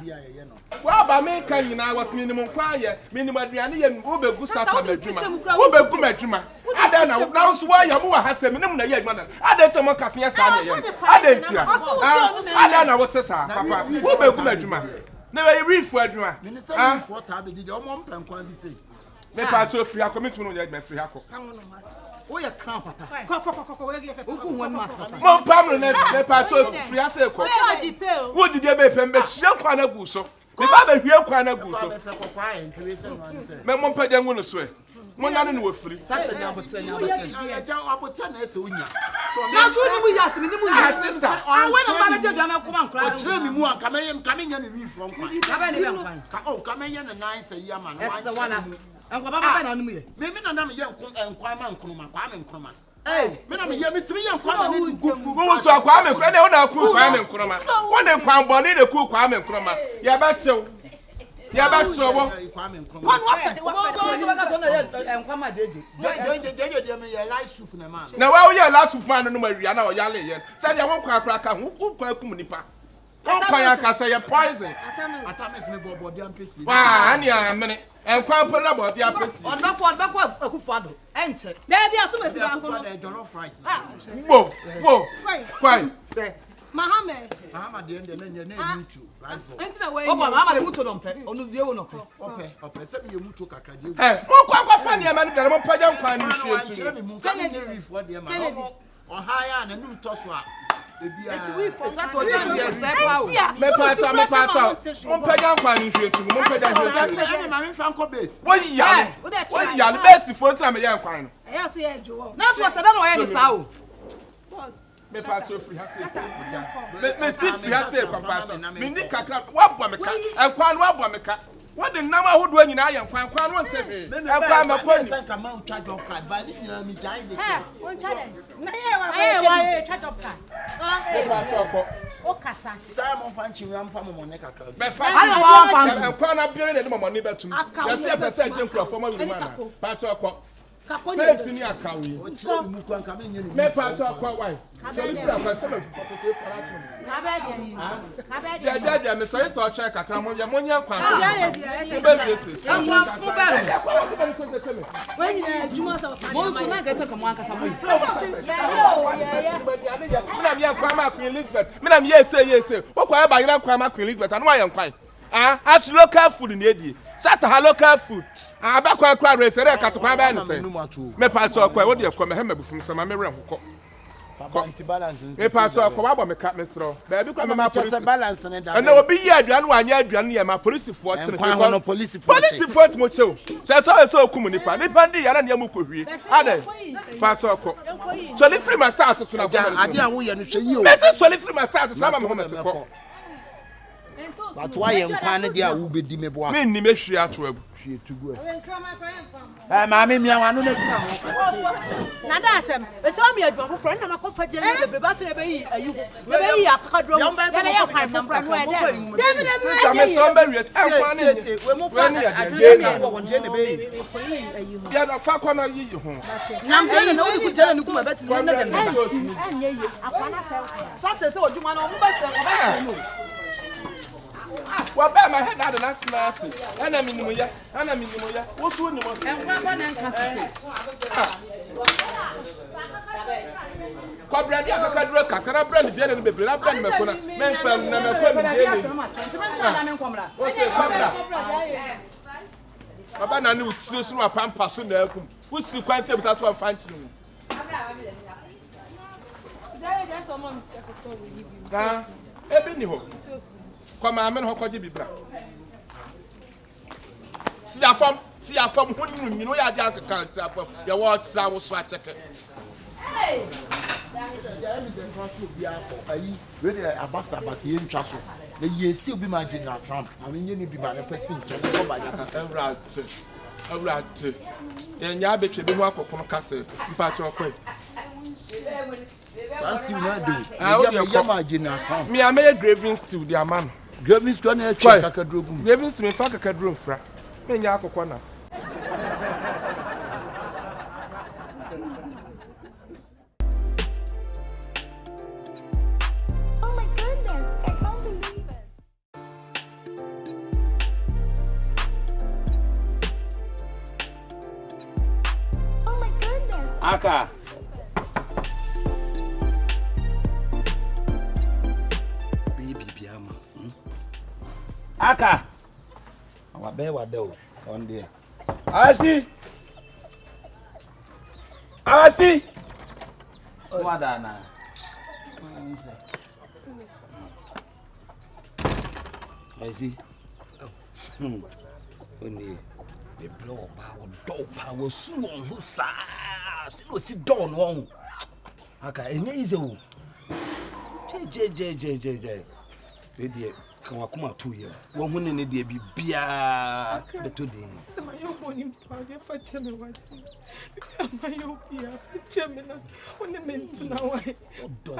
[SPEAKER 3] Well, by making you now was minimum choir, minimum Adriani and Uber Gusata. I don't know. Now, why your has a minimum young man. I don't know what I don't know what to say, Papa. Uber Gumajuma. Never reef for Adrian.
[SPEAKER 6] Minister, what I did your mom plan can be said.
[SPEAKER 3] The part of free commitment on my free hackle.
[SPEAKER 4] We are crown, Papa. One master.
[SPEAKER 3] More permanent, the part of free circle. What did you make them? But she don't find a busso. The Baba here quite a busso. Mamma Pagan won't swear. One not in free.
[SPEAKER 4] Saturday, I would say,
[SPEAKER 6] I would tell us. So
[SPEAKER 4] now, we ask me, sister. I went to manager, come on, cry.
[SPEAKER 6] Tell me more coming in from. Oh, coming in a nice young man.
[SPEAKER 4] That's the one. And Papa and me.
[SPEAKER 6] Maybe not a young Kwame Nkrumah. Hey, me me 3 young Kwame Nkrumah.
[SPEAKER 3] Go to Kwame Nkrumah, na Kwame Nkrumah. One dem Kwame body dey cool Kwame Nkrumah. Ya ba tsew. Ya ba tsew wo.
[SPEAKER 6] Kwame Nkrumah.
[SPEAKER 4] One Nkrumah
[SPEAKER 6] Jeje dem ye light soup na man.
[SPEAKER 3] Na wa wo ye light soup man no ma wia na o ya le yen. Say dey won kwa ka hu kwa kum nipa. Won kwa ya ka say poison.
[SPEAKER 6] Atames me body am pesi.
[SPEAKER 3] Wa ani amene. En kwa po na body am pesi.
[SPEAKER 4] On back akufado. Enter.
[SPEAKER 5] Baby asuma si ba kono.
[SPEAKER 6] Jollof rice.
[SPEAKER 3] Wo. Kwai.
[SPEAKER 6] Mahama de ende na mutu rice ball.
[SPEAKER 5] Enti na we.
[SPEAKER 4] Oba Mahama de mutu don pe. Onu die wo no pe.
[SPEAKER 6] Ope se be mutu kakra de.
[SPEAKER 3] Mo kwa fa ne ma ne mo paja nkwa ni hwie tu.
[SPEAKER 6] Mu kan de reef for de ma. O higher na num to so a.
[SPEAKER 4] Eti we for that to dey say power.
[SPEAKER 3] Me pata. Mo paja nkwa ni hwie tu. Mo paja hwie tu.
[SPEAKER 6] Ani ma me fa nko base.
[SPEAKER 3] Wo ya le base fo ntra me ya nkwa no.
[SPEAKER 5] Eya se e jowo.
[SPEAKER 4] Na so say that no ye sa o.
[SPEAKER 3] Me pato free ha. Me si ha say papato. Me ni kakra wa bo me ka. Nkwa no wa bo me ka. What the nama who do any I am quite one say. Nkwa ma ko ni.
[SPEAKER 6] Sanka ma charge of card ba ni nyina mi jai de.
[SPEAKER 5] Won challenge. Na ye wa charge of card.
[SPEAKER 3] Me pato ko.
[SPEAKER 5] O kasa.
[SPEAKER 6] Time on fan chi am fa mo ne kakra.
[SPEAKER 3] Me fa.
[SPEAKER 4] Ana wa fan.
[SPEAKER 3] Nkwa na bi ne mo money betum. Ya say person je nkwa for ma wi ma na. Pato ko.
[SPEAKER 5] Kako
[SPEAKER 3] ni. Say tini akawi.
[SPEAKER 6] O chi mu kwa nka me nyenu.
[SPEAKER 3] Me pato ko why. So if you are say me photo ke for us. Ya me say so check kakra mo ya monya kwa.
[SPEAKER 5] When you juma sa sa.
[SPEAKER 4] Mo so na get come wan kasa mo.
[SPEAKER 3] Me na kwa ma Queen Elizabeth. Me na yes say. Wo kwa ba yira kwa ma Queen Elizabeth anu ayen kwan. As local food in edi. Sata ha local food. Ba kwa resere katokwa ba ni say. Me pato kwa wo de kwa me hema bufum so ma me ren hokọ.
[SPEAKER 6] Balance.
[SPEAKER 3] Me pato kwa wa bo me ka me sro. Ba bi kwa me ma police
[SPEAKER 6] balance ne da.
[SPEAKER 3] Na obi yi aduan wa anya aduan ye ma police fo tene.
[SPEAKER 6] Police
[SPEAKER 3] fo mo chew. Say so okum nipa. Nipa ndi ya na ne amukohwie. Ade. Pato kwa. So li free my stars so na
[SPEAKER 6] go. Ade an wo ye no hwe yi o.
[SPEAKER 3] Me say so li free my stars so na ma me ho me ko.
[SPEAKER 6] But why en kwa ne dia wo bedi me boa.
[SPEAKER 3] Me nni me hwie ato abu.
[SPEAKER 6] Hwie tugu. Maame mi anwa no na gina ho.
[SPEAKER 5] Na da asem. E so mi adwa foforo na makofa je ne bebe ba fe be yi ayu. Be yi akadro. Ya be ya kwan foforo no e de. David
[SPEAKER 3] me so be wi. Kwa ne.
[SPEAKER 4] We mo fa adwe na wo won je ne be yi.
[SPEAKER 3] Ya na fa kwa na yi ho.
[SPEAKER 4] Nam je na wo ku je na ku ma beti na dem ba.
[SPEAKER 5] Anye yi akwana se.
[SPEAKER 4] So te se odwuma no mo ba se no.
[SPEAKER 3] Wa ba ma head na na class. Ana minimu ya. Wo so ni mo.
[SPEAKER 4] Enkwa kwa na nka se.
[SPEAKER 3] Kwa brand ya kakadro kakara brand je na bebre na brand me ko na. Men fam na me ko mi je ni. O se kwabra. Baba na ni utiro so ma pampa so na akum. Wo si kwante buta so fanti ni. Da ebe ni ho. Come on, men hokoje bibra. Si afam hunu you know ya dia kan afam. Ya wa tra wo so acheke.
[SPEAKER 6] Hey. Ya mi den faso bia ko ayi we dey abasa but ye ntwa so. Na ye still be imagine na Trump. I mean you need be manifest in China so ba ya.
[SPEAKER 3] Awurate. Ya nya betwe bi ho akokono kase. Mpache okwe.
[SPEAKER 6] That's still not do. Ya imagine na Trump.
[SPEAKER 3] Me am graving still the man.
[SPEAKER 6] Graving still na twa kakadrogu.
[SPEAKER 3] Graving still me fa kakadro mfra. Me nya akokọ na.
[SPEAKER 10] Oh my goodness, I can't believe it. Oh my goodness.
[SPEAKER 1] Aka. Aka. Awa be wa de o on there. Asi. Wa da na. Asi. Oni the blow power do power su on hu sa. Si don won. Aka enye ize o. Je. Fedie.
[SPEAKER 11] Can I come out to you? One woman in the bia beto din.
[SPEAKER 9] My own body powder for Chimney. My own beer for Chimney. When the men's now, I don't.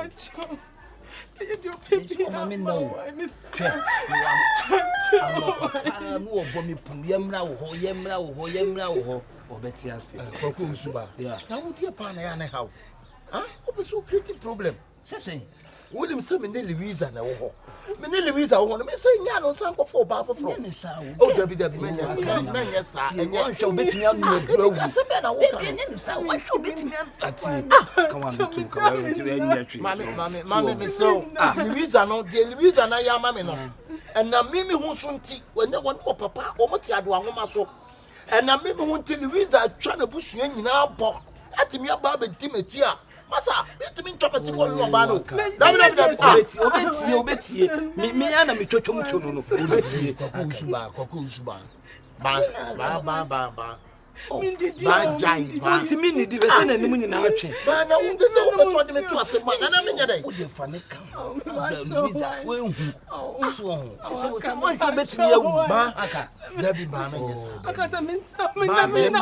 [SPEAKER 11] I mean, no, I miss. No, Bommy Yemra or Betty. Yeah,
[SPEAKER 6] I won't hear Pana how. Huh? What so creative problem?
[SPEAKER 11] Say,
[SPEAKER 6] William Seminary Louisa and a Many Louisa, I want to say, Yan on Sanko for Baffa from. Oh, W. Men, yes, and you shall bet me on the road.
[SPEAKER 11] Why should bet me on? Come on,
[SPEAKER 6] Mammy, so Louisa, no, dear Louisa, and I am Mamma. And now Mimi won't soon tea when no one or papa or Matia do one so. And now Mimi won't tell Louisa trying to bush you in our box. At me about the Timotia. Massa, let me drop it to one of Bano.
[SPEAKER 11] Obeti, me and me chocho mucho no. Obeti,
[SPEAKER 6] Kokusuba. Ba.
[SPEAKER 11] Ba mini di vese na nimu nyina atwe.
[SPEAKER 6] Ba na wonde se wo so de me to ase ma na me nya dai.
[SPEAKER 11] Wo de fa ne ka. Luisa, we hu. So ho. Se wo ta mo ntwa betimi awu.
[SPEAKER 6] Ba aka. Da bi ba me nya sa.
[SPEAKER 9] Aka sa minta
[SPEAKER 6] me na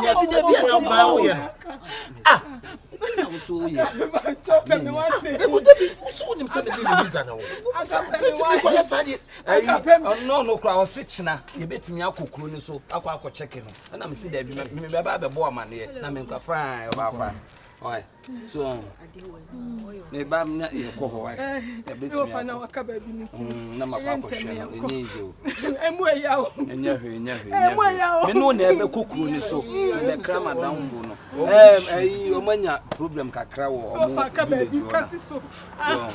[SPEAKER 6] ba wo ye. Ah.
[SPEAKER 11] So ye.
[SPEAKER 9] Chop me want say.
[SPEAKER 6] E wo de bi so nim se be di Luisa na wo.
[SPEAKER 9] Aka
[SPEAKER 6] betimi ko ya sa di.
[SPEAKER 11] No kra o se china ye betimi akokuro ni so akwa check no. Na me see da bi me ba bo amane na me nkwa fine ba. Oi. So me ba me e ko ho ai. E betimi
[SPEAKER 9] fa na waka ba bi ni.
[SPEAKER 11] Na makwa ko hwe no enye izo.
[SPEAKER 9] Emu ya o.
[SPEAKER 11] Enye hwe.
[SPEAKER 9] Emu ya o.
[SPEAKER 11] Me no na ebe kokuro ni so. Me kra madam fu no. O manya problem kakra wo o mo.
[SPEAKER 9] Fa ba bi kasi so.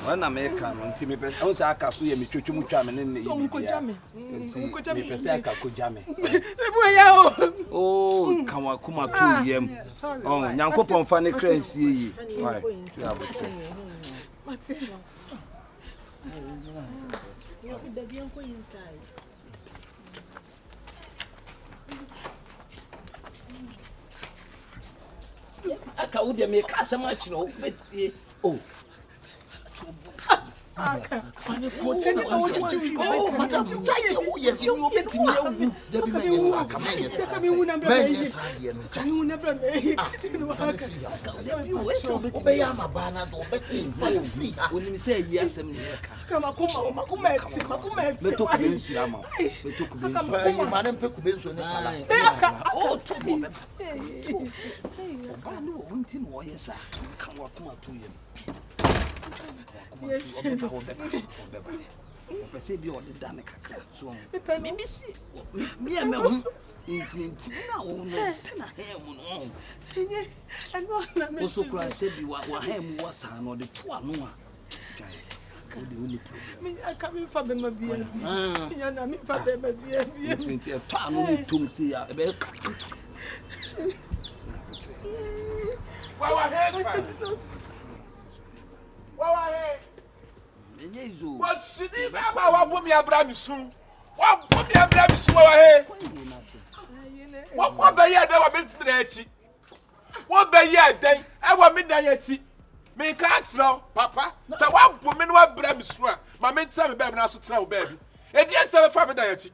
[SPEAKER 11] So na me ka no nti me pe o sa aka so ye me twetwum twa me ne
[SPEAKER 9] so ko jame.
[SPEAKER 11] Me pe se aka ko jame.
[SPEAKER 9] Emu ya o.
[SPEAKER 11] Oh, kan wa kuma to yem. Oh, nyankopon fa ne kra nsie yi. Why? Yeah, but
[SPEAKER 9] what's it?
[SPEAKER 5] Baby, I'm going inside.
[SPEAKER 11] Aka wo de me ka asama chiro betie. Oh.
[SPEAKER 6] Funny quote. Oh, madam, Jay, who yet you betimi awu. Da bi me yes aka me yes. Men yes ade no.
[SPEAKER 9] You never make.
[SPEAKER 6] Obey am bana do beti for free.
[SPEAKER 11] Oni mi say yi asem ne ka.
[SPEAKER 9] Kama makuma ex.
[SPEAKER 11] Me to kubensu ama. Me to kubensu.
[SPEAKER 6] Ba man pe kubensu ne kala.
[SPEAKER 11] Oh, to mo be. Oba no wonti no yes aka. Kan wa kuma to yem. Opese bi o de dane kakra so me misi me hu infinity na wo no tena hem no
[SPEAKER 9] enye eno na me
[SPEAKER 11] so kura se bi wa hem wa sa no de to ano a jai o de only problem
[SPEAKER 9] me aka me fa be ma bia ya na me fa be ma bia
[SPEAKER 11] infinity e to ano ni tom se ya e be
[SPEAKER 3] wa he
[SPEAKER 11] Enyezo.
[SPEAKER 3] What should he be about what me Abraham soon? What put me Abraham soon away? What be ya that wa meet me echi? What be ya then? I wa me dan echi. Me can't now, papa. So what put me no Abraham soon? My men tell me baby na so try baby. E dey tell me fa me dan echi.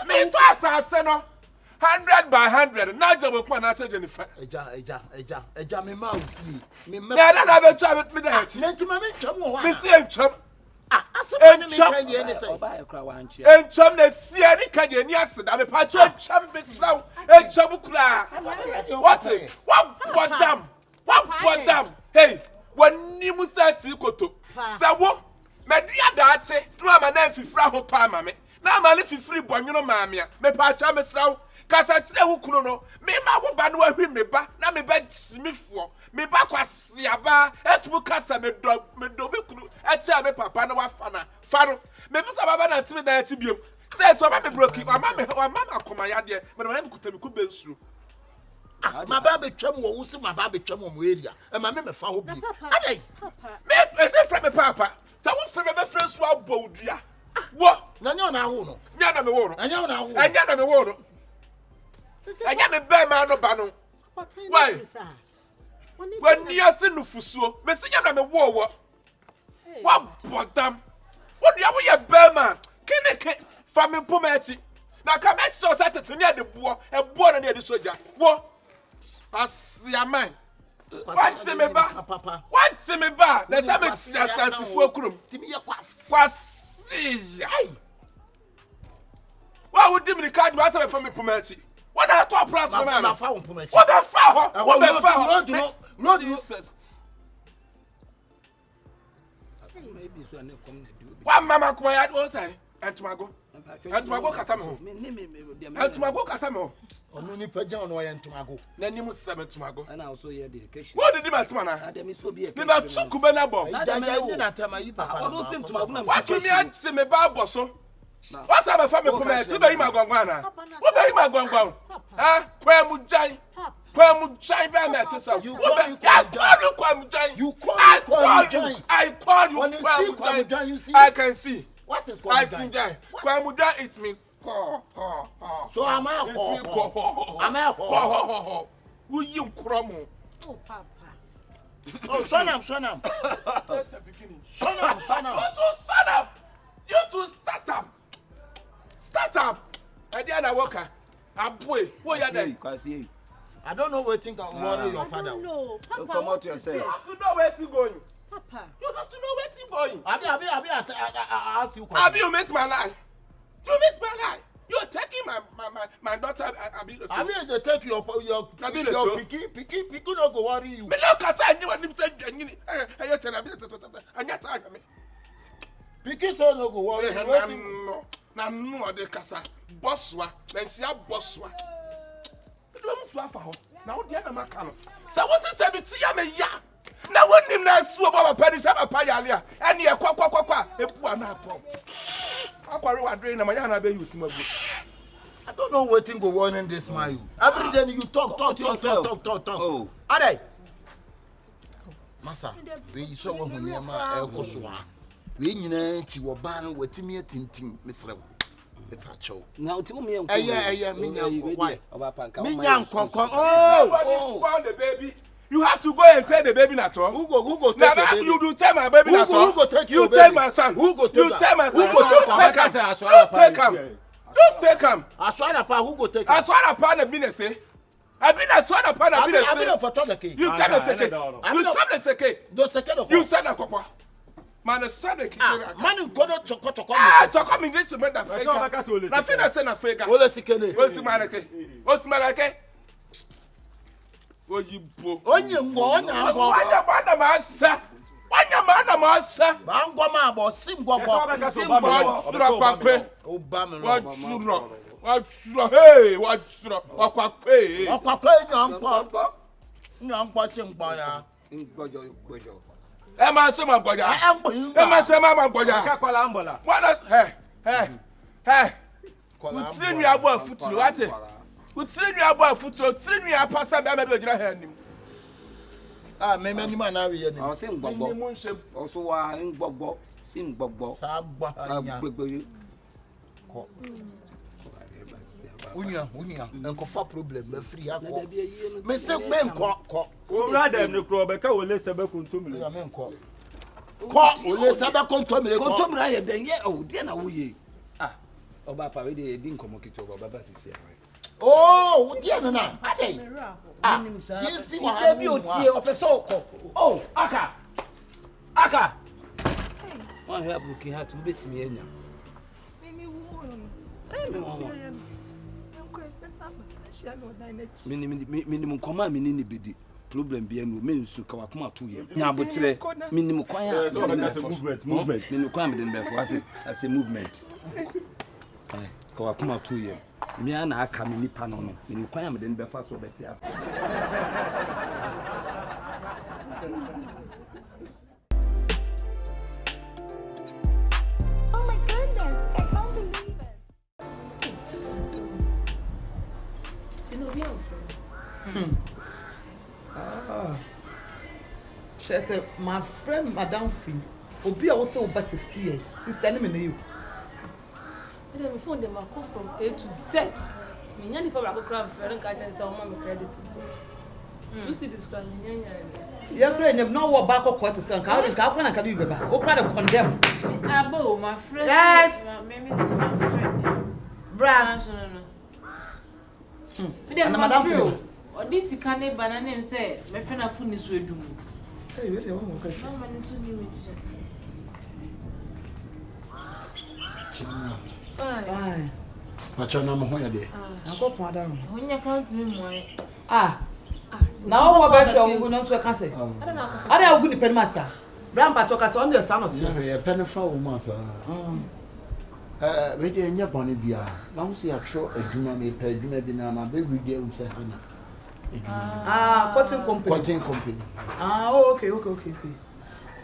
[SPEAKER 3] Me to asase no. 100 by 100. Now job ko na say Jennifer.
[SPEAKER 6] Eja me ma ofie. Me me.
[SPEAKER 3] Na na be twa me da echi.
[SPEAKER 6] Nti ma me twam wo wa.
[SPEAKER 3] Me see entwam.
[SPEAKER 6] Asem ne me kan ye ne say.
[SPEAKER 11] Oba e kra wa nche.
[SPEAKER 3] Entwam na sie ni kan ye ni aseda me pa twa entwam be saw. Entwam kura. What dam? Hey, when ni musa si koto. Sawo. Me dia da ate. No ama na fifra ho pa ma me. Na ama ne fifri bonwono ma me. Me pa twa me saw. Kasa tire hu kunu no me ma wo ba no ahwi me ba na me ba simifo me ba kwase aba etumu kasa me do be kunu etia me papa na wafa na fa no me bisa baba na timi na eti biem say so ba me broki wa mama akoma ya de me na me kutami ku bensu
[SPEAKER 6] ma ba be twam wo wusi ma ba be twam wo area e ma me fa ho bi adai
[SPEAKER 3] me ese fra me papa sa wo fra me friends so abodua wo
[SPEAKER 6] na nya na wo no
[SPEAKER 3] nya na me wo no
[SPEAKER 6] anya na wo
[SPEAKER 3] anya na me wo no anya me be ma no ba no why when you see no fusuo me se nya na me wo wo wa bodam what do you be man Kineke from Impumeti. Now come back so set to near the boar, a boar near the soldier. What? As your man. What's me ba?
[SPEAKER 6] Papa.
[SPEAKER 3] What's me ba? Let's have it to Fulcrum.
[SPEAKER 6] Timmy,
[SPEAKER 3] What's why would you card matter from Impumeti? What are top plans? What the foul? What the foul? No,
[SPEAKER 11] maybe so na come na do.
[SPEAKER 3] One mama quiet one say. Entumago kasamo. Entumago kasamo.
[SPEAKER 6] Onu ni peja ono ye entumago.
[SPEAKER 3] Na ni mu sema entumago.
[SPEAKER 11] And also here dedication.
[SPEAKER 3] What did you match man?
[SPEAKER 11] Adam so be.
[SPEAKER 3] Ni na chuku be na bo.
[SPEAKER 6] Jaja na tema yi papa.
[SPEAKER 11] Onu sim entumago na.
[SPEAKER 3] What you me ati me ba bo so? What's up for me comment? You be him agwangwa na. Wo be him agwangwa. Ah, kwa mu jan. Kwa mu jan be na te so. You kwa mu jan. You I call you kwa mu jan. You see? I can see.
[SPEAKER 6] What is
[SPEAKER 3] I see that. Kwa mu jan it me.
[SPEAKER 6] So am I? Am I?
[SPEAKER 3] Who you kromo?
[SPEAKER 5] Oh, Papa.
[SPEAKER 6] Oh, son am. Son am.
[SPEAKER 3] You to start up. And then I work. I'm boy. What you there?
[SPEAKER 6] I don't know where think worry your father.
[SPEAKER 5] No, Papa.
[SPEAKER 11] Come out yourself.
[SPEAKER 3] You have to know where to going.
[SPEAKER 5] Papa.
[SPEAKER 3] You have to know where to going.
[SPEAKER 6] Abi, I ask you question.
[SPEAKER 3] Abi, you miss my life. You miss my life. You're taking my daughter. Abi,
[SPEAKER 6] they take your pikin no go worry you.
[SPEAKER 3] Me no kasa anyi wani mse anyini. Ayo tena bi anya ta anya me.
[SPEAKER 6] Pikin say no go worry you.
[SPEAKER 3] No de kasa. Bosswa, then see bosswa. Don't swa fa ho. Na wo dia na maka no. Sa what is say biti ya me ya. Na wonim na su oba papa sa papa ya le a. Ene e kwa epu ana apom. Akware wadre na manya na be use magu.
[SPEAKER 6] I don't know what thing go on in this man. Every day you talk.
[SPEAKER 11] Oh.
[SPEAKER 6] Ade. Masa, we so wo hu niam e koso a. We nyina ti wo ba no watimi atintim misrew. The pacho.
[SPEAKER 11] Now to me and
[SPEAKER 6] why?
[SPEAKER 3] Oh, found the baby. You have to go and take the baby na to.
[SPEAKER 6] Who go take the baby?
[SPEAKER 3] You do take my baby na to.
[SPEAKER 6] Who go take
[SPEAKER 3] you take my son.
[SPEAKER 6] Who go take
[SPEAKER 3] you take my son.
[SPEAKER 6] Who go
[SPEAKER 3] take him? You take him.
[SPEAKER 6] Aswara pa who go take him?
[SPEAKER 3] Aswara pa na binese. I been aswara pa na binese.
[SPEAKER 6] I been for talk the cake.
[SPEAKER 3] You take the ticket. You take the ticket.
[SPEAKER 6] Do second.
[SPEAKER 3] You said that papa. Man, Sunday
[SPEAKER 6] man go to choko.
[SPEAKER 3] Choko me this man that fake. Na fina say na fake.
[SPEAKER 6] Ole sikele.
[SPEAKER 3] What's manake? What's manake? Oyibo.
[SPEAKER 6] Onye ngwo onya ngwo.
[SPEAKER 3] Wanya masa. Wanya masa.
[SPEAKER 6] Ba ngwo ma bo sim ngwo bo.
[SPEAKER 3] Sura pape.
[SPEAKER 6] Obama.
[SPEAKER 3] Watsura. Hey, watsura. Wakwape.
[SPEAKER 6] Wakwape nyampo. Nyampo sim gbo ya.
[SPEAKER 11] Ngbojo.
[SPEAKER 3] Emma say my boya. Emma say my boya.
[SPEAKER 11] Akakwala ambola.
[SPEAKER 3] What does hey. Utri nua abo afuturo ate. Utri nua abo afuturo, utri nua pasa be me gyina ha anim.
[SPEAKER 6] Ah, me ni ma na we ye ni.
[SPEAKER 11] O se ngbogbo. O so wa ngbogbo, si ngbogbo.
[SPEAKER 6] Sa gba anya. Ko. Unya, enko fa problem be free akọ. Me se me enko.
[SPEAKER 8] Ora dem ni kro be ka wole se be kuntum.
[SPEAKER 6] Ya me enko. Ko ole se be kuntum le ko.
[SPEAKER 11] Kuntum ra ye den ye o de na wo ye. Ah, oba pa we de din komo kiti oba baba sisi ya.
[SPEAKER 6] Oh, wo tie no na. Ade. Ah,
[SPEAKER 11] si de bi o tie o pese okọ. Oh, aka. Wan help looking hard to betimi enya.
[SPEAKER 5] Me wu mo no.
[SPEAKER 11] Minimum koma minini bidi problem bi enu me nsu ka wakoma to ye nya abotre minimum kwan ya
[SPEAKER 8] so na say movement
[SPEAKER 11] minimum kwan me den be for ati as a movement ka wakoma to ye me ana aka me nipa no no minimum kwan ya me den be fa so beti as
[SPEAKER 10] Oh my goodness, I can't believe it.
[SPEAKER 4] She said, my friend, Madame Fee, Obi also was a CA. Sister, let me know you.
[SPEAKER 9] Then we phone them call from A to Z. Me nyani pa ba kra friend ka jan say o ma me credit. You see this crime nyanya.
[SPEAKER 4] Yeah, no, no, what back or quarter son, Calvin, Calvin, and Kalu, or rather condemn.
[SPEAKER 9] Abo, my friend.
[SPEAKER 4] Yes.
[SPEAKER 9] Maybe my friend.
[SPEAKER 4] Bra.
[SPEAKER 9] And Madam Fro. Or this can banana and say, my friend of food is ready.
[SPEAKER 4] Hey, really? Oh, okay.
[SPEAKER 9] Someone is with me.
[SPEAKER 4] Fine.
[SPEAKER 6] What's your name? Who are they?
[SPEAKER 4] I go for that.
[SPEAKER 9] When you come to me,
[SPEAKER 4] now what about you? We don't can say. I don't go depend master. Brown Patoka on the son of
[SPEAKER 6] you. A pennifold woman, sir. We didn't have money beer. Now see a show a Juma may pay Juma dinner, my baby dear, say Hannah.
[SPEAKER 4] Cotton company.
[SPEAKER 6] Cotton company.
[SPEAKER 4] Okay.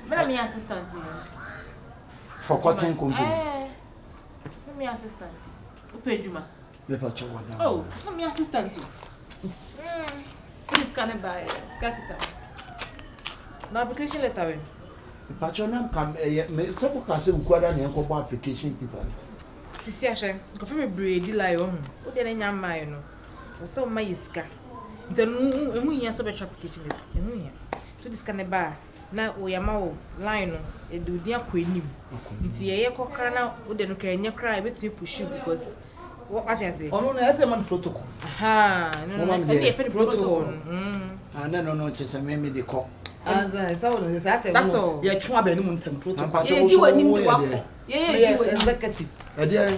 [SPEAKER 9] But I'm your assistant.
[SPEAKER 6] For cotton company.
[SPEAKER 9] I'm your assistant. Who paid Juma?
[SPEAKER 6] Oh,
[SPEAKER 9] I'm your assistant too. Please can I buy Skakita? No application letter.
[SPEAKER 6] Patronum come some person who got an uncle application people.
[SPEAKER 9] Sisi Ashem, go for me breed lion. Who didn't yam my no? So my iska. The moon yes of application letter. To this can I buy. Now we are more lion. A do dear queen. It's a cockana who didn't cry with me push you because. What was I say?
[SPEAKER 4] Oh no, that's a man protocol.
[SPEAKER 9] Aha, no, protocol.
[SPEAKER 6] And then no chess and maybe the cock.
[SPEAKER 4] That's all. You're trouble in protocol.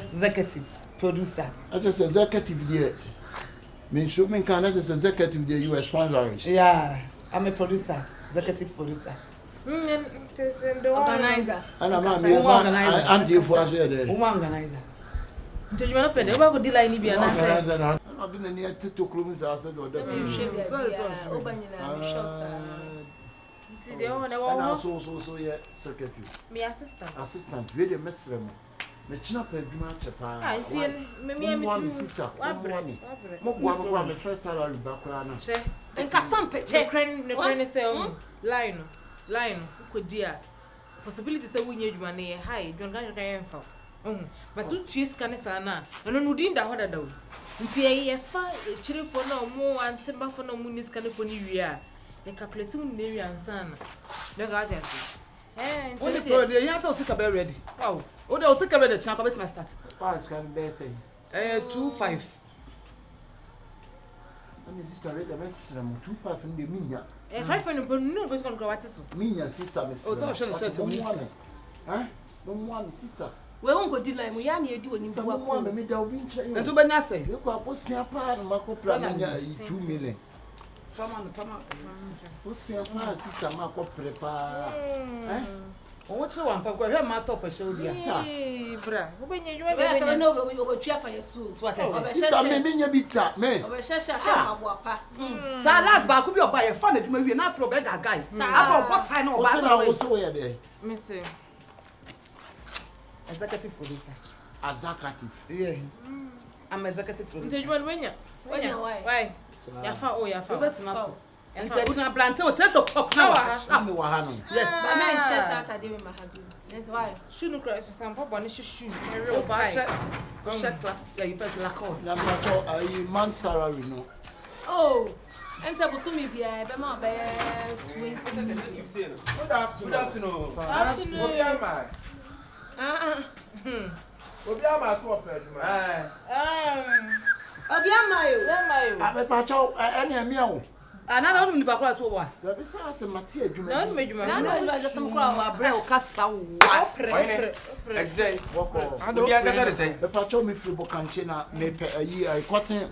[SPEAKER 4] Executive producer.
[SPEAKER 6] I just executive there. Means showing can I just executive there US sponsors.
[SPEAKER 4] Yeah, I'm a producer, executive producer.
[SPEAKER 9] Organizer.
[SPEAKER 6] And I'm anti for there.
[SPEAKER 4] Organizer.
[SPEAKER 9] Do you want to pay? Never go deal any be an answer.
[SPEAKER 6] I've been near to Clum's house or the so yeah, secretary.
[SPEAKER 9] Me
[SPEAKER 6] Assistant, really mess them. Mechina Peduma Chapa. Sister, one first salary back.
[SPEAKER 9] And Cassam Peche, Crane say, Lion, could dear. Possibility say we need money high, don't get but two cheese canisana, and on within the other door. Until a fire, a chili for no more and timber for no moon is California. A calculating area and son. The guardian. Eh,
[SPEAKER 4] only for the young sick about ready. Oh, they'll sick about the chunk of it must start.
[SPEAKER 6] Pass can bear say
[SPEAKER 4] 2-5.
[SPEAKER 6] And sister read the best 2-5 from the Minya.
[SPEAKER 9] A 5 and no was going to go at us.
[SPEAKER 6] Minya sister, Miss. Oh, so shall I huh? No one sister.
[SPEAKER 9] We won't go deal like we are near doing in the one
[SPEAKER 6] middle winter.
[SPEAKER 4] And to Benassa,
[SPEAKER 6] you got pussy apart and Marco Plan 2 million. Come on. Pussy apart, sister Marco prepare.
[SPEAKER 4] What's the one? Papa, her mat up a show. Yes,
[SPEAKER 9] bra. When you know, we will cheer for your shoes. What is it?
[SPEAKER 6] I mean, you beat that, man.
[SPEAKER 4] Last bar could be by a fun, maybe an afro beggar guy. After what time or
[SPEAKER 6] I was so there.
[SPEAKER 9] Missy.
[SPEAKER 4] Executive producer.
[SPEAKER 6] Executive.
[SPEAKER 4] Yeah. I'm executive producer.
[SPEAKER 9] Why? Yafa.
[SPEAKER 4] That's enough. And Tina Blanto, tell so pop now.
[SPEAKER 6] Yes,
[SPEAKER 9] I mean, Saturday with my hubby. That's why. Shouldn't cry some pop on shoe. A real bad
[SPEAKER 4] yeah, you first Lacoste.
[SPEAKER 6] I'm a man salary, no.
[SPEAKER 9] Oh, and so to me, be a bema bear 20.
[SPEAKER 3] Good afternoon. Obiama small peduma.
[SPEAKER 9] Obiama.
[SPEAKER 6] I'm pacho any meal.
[SPEAKER 4] Another one about to one.
[SPEAKER 6] Besides, Mattia, you
[SPEAKER 9] No, some crowd.
[SPEAKER 6] The patrol me free Bocanchina may pay a year a cotton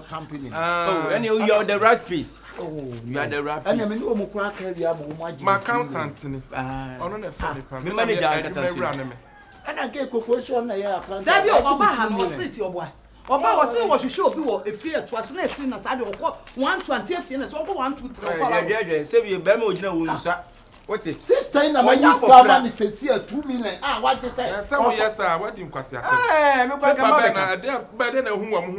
[SPEAKER 6] company.
[SPEAKER 1] Oh, and you are the right piece.
[SPEAKER 6] Oh,
[SPEAKER 1] you are the right piece.
[SPEAKER 6] And I mean,
[SPEAKER 3] my accountant, on a family, my manager,
[SPEAKER 6] and I get question.
[SPEAKER 4] That be Oba city or boy. Oba was saying what you should be a fear to us next in a side of 120 feelings, 1, 2, 3.
[SPEAKER 1] Save your Bemo. What's it?
[SPEAKER 6] Sister, in my young father is sincere 2 million. What is it?
[SPEAKER 3] Yes, sir. What do you say? But then who am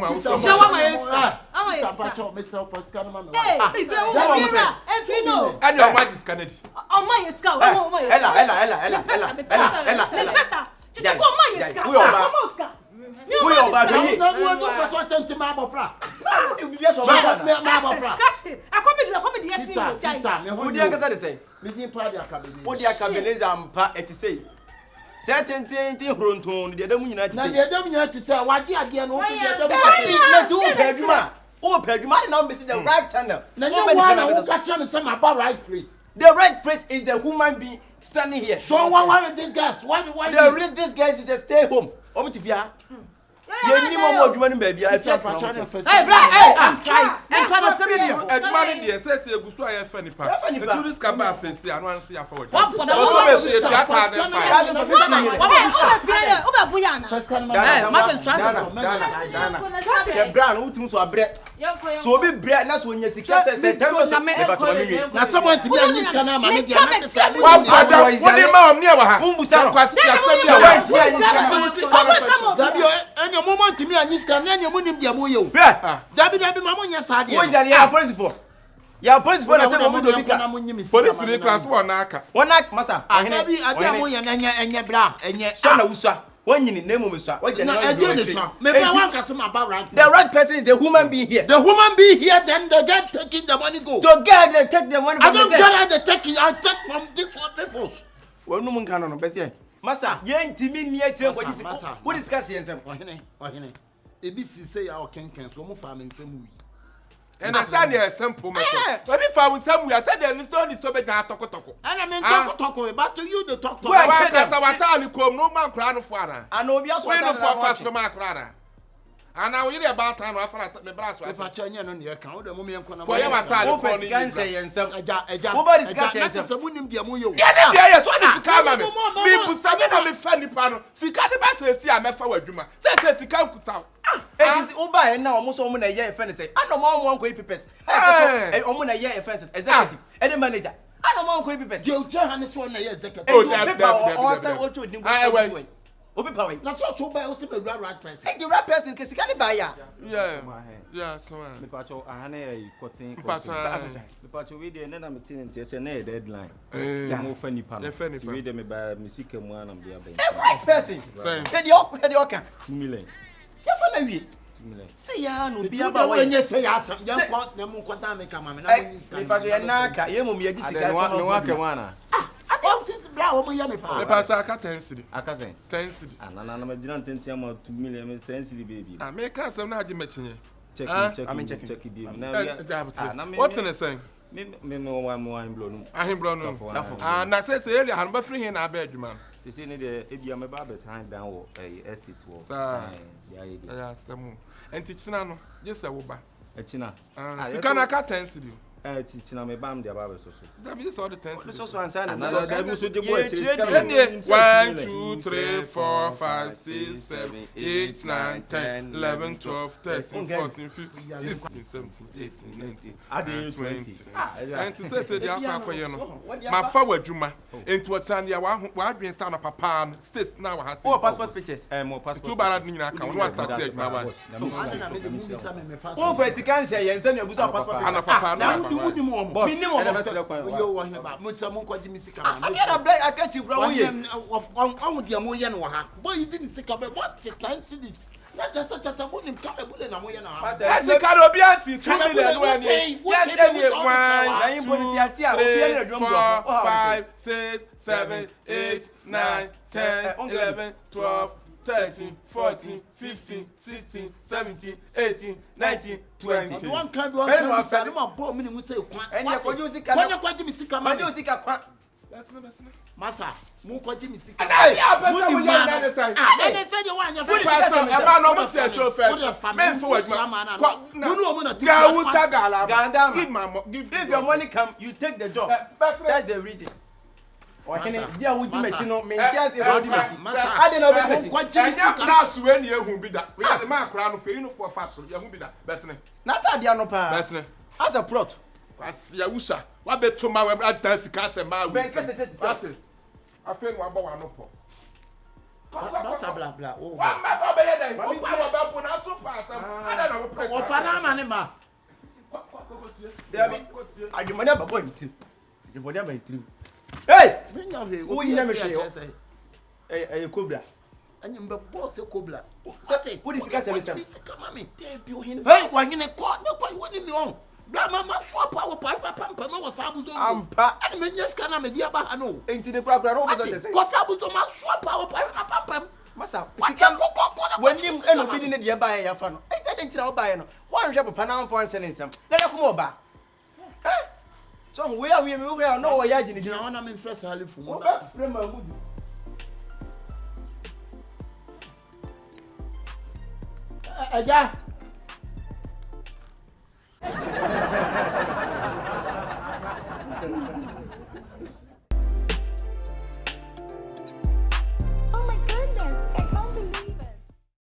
[SPEAKER 1] Akabenezer ampa eti say Certain Ronton, the Adam United.
[SPEAKER 6] Now, the Adam United say, why do you know
[SPEAKER 1] Pedro, now missing the right channel.
[SPEAKER 6] Now, you want to catch him some about right place.
[SPEAKER 1] The right place is the woman being standing here.
[SPEAKER 6] So, one of these guys, why
[SPEAKER 1] the read this guys is the stay home. You need more money, baby. I said,
[SPEAKER 4] hey, I'm trying. I'm trying to send you.
[SPEAKER 7] Admire the says you go so I funny part. The tourist come back say I want to see forward.
[SPEAKER 4] What for the
[SPEAKER 1] the brown who thinks so bread. So be bread that's when you see now someone to be on this canal man dey not say
[SPEAKER 7] what the man near wa
[SPEAKER 6] any moment to me and this can any munim dia moyo dabi mama nya sa de
[SPEAKER 1] wo ya police for ya police for na say mo do bika
[SPEAKER 7] police ni class 1 na aka
[SPEAKER 1] masa
[SPEAKER 6] dabi adamu ya na enye bra enye
[SPEAKER 1] so na wusa wanyini name mo so wajani
[SPEAKER 6] the right person is the human being here then they get taking the money go
[SPEAKER 1] to get they take the money
[SPEAKER 6] I don't get the taking I take from this one people
[SPEAKER 1] wonu mun kan no bese masa ye ntimi ni akire ko disi wo discuss yensem
[SPEAKER 6] ohene ebi si say ya okenken so mo fa me nsem wi
[SPEAKER 7] and I said there simple matter we fa we nsem wi I said there stone is so be na tokotoko
[SPEAKER 6] and I mean tokotoko but to you the talk
[SPEAKER 7] why can sawata ni kom no man kra no fo ana
[SPEAKER 1] and obi aso
[SPEAKER 7] no fo fast no man kra na and I will hear about time after me brass
[SPEAKER 6] if I change no ne kan wo de mo me enko na
[SPEAKER 7] boy ya wata
[SPEAKER 1] ni ko ni yensem
[SPEAKER 6] eja
[SPEAKER 1] wo ba discuss yensem
[SPEAKER 6] so munim dia mo yo
[SPEAKER 7] ya de dia so de sika ma me bu sabe na me fa nipa no sika de ba se si a me fa wadwuma se sika nkuta
[SPEAKER 1] It is Uber and now almost woman a year fences. I don't want to papers. I woman a year fences, executive, any manager. I don't want to papers. You tell her this one a year executive. Also, what you do. I went. Open not so by also the right person. The right person can see buyer.
[SPEAKER 7] Yeah, so
[SPEAKER 12] the patcho, I had a cutting. The patcho we did, and then I'm telling a deadline. Some funny panel. To read them by music and one of the other.
[SPEAKER 1] The right person. Said you
[SPEAKER 12] 2 million.
[SPEAKER 1] You follow me. Say ya no be
[SPEAKER 6] about when you say ya them contact me come na
[SPEAKER 1] if I na ka ye mo me disika
[SPEAKER 12] no wa ke wana
[SPEAKER 6] I don't think bra wo mo ya me pa
[SPEAKER 7] the part aka 10 cedi
[SPEAKER 12] aka 10
[SPEAKER 7] cedi
[SPEAKER 12] na na magina 10 ama 2 million 10 cedi baby
[SPEAKER 7] me ka sem na age machinye
[SPEAKER 12] check baby
[SPEAKER 7] na what's in the saying
[SPEAKER 12] me one blow no
[SPEAKER 7] ahim blow no na say area han ba free here na aba adwuma
[SPEAKER 12] say ne de ebia me ba behind down wo estate wo
[SPEAKER 7] ya semu enti china no just wo ba
[SPEAKER 12] china
[SPEAKER 7] sika na ka 10 cedi
[SPEAKER 12] china me bam de aba so
[SPEAKER 7] that be all the 10 cedi
[SPEAKER 1] so answer na
[SPEAKER 12] that so de boy
[SPEAKER 7] 1 2 3 4 5 6 7 8 9 10 11 12 13 14 15 16 17 18 19 20 enti say dia akwaye no ma fa wadwuma enti wotsan dia wa adwen sa na papa 6 na wa ha
[SPEAKER 1] oh passport pictures
[SPEAKER 7] mo passport 2 barat ni na ka no start adwuma ba
[SPEAKER 1] oh for sikan say yense na busa passport
[SPEAKER 7] ana papa na
[SPEAKER 1] minimum
[SPEAKER 6] yo wo hina ba mo se mo kwaji misika ma
[SPEAKER 1] I get a break akachi bro wo ye
[SPEAKER 6] on dia mo ye no ha boy you didn't think about what the time cities not just such as a bonim kabule na mo ye na ha
[SPEAKER 7] sika do bi anti 2 million no ani
[SPEAKER 1] na yin police ati a obi na drum
[SPEAKER 7] 5 6 7 8 9 10 11 12 13, 14, 15, 16, 17, 18, 19, 20.
[SPEAKER 6] One kind of say, I'm poor minimum say,
[SPEAKER 1] and you're producing Massa, Munko Jimmy Sika. If your money come, you take the job. That's the reason. Or can it deal with Metino? I don't know what
[SPEAKER 7] you when you be that. We have a man crown for you for fast. You won't be that. Bessie.
[SPEAKER 1] Not a diano pa. As a prot.
[SPEAKER 7] Yawusha. What bet to my web dance cast and my bank. I feel one bow no po.
[SPEAKER 6] That's a blah blah. Oh,
[SPEAKER 7] I don't know.
[SPEAKER 6] What Fanama?
[SPEAKER 1] I do never point to. You would never do. Hey! Who you never say? A cobra. And you boss a cobra. What is the case? Hey, why in a court? No, what you want me on?
[SPEAKER 6] Mama swap our papa was Abuzo.
[SPEAKER 2] Ampa.
[SPEAKER 6] And men just can't make the Abahano.
[SPEAKER 2] Ain't the program over the
[SPEAKER 6] Because Abuzo must swap our papa.
[SPEAKER 2] Massa, when you end up bidding the Yeboah your fan. I didn't know by no. One job of Panama for selling some. Let us come over. So where we are no way in the honor in first half from one. Yeah.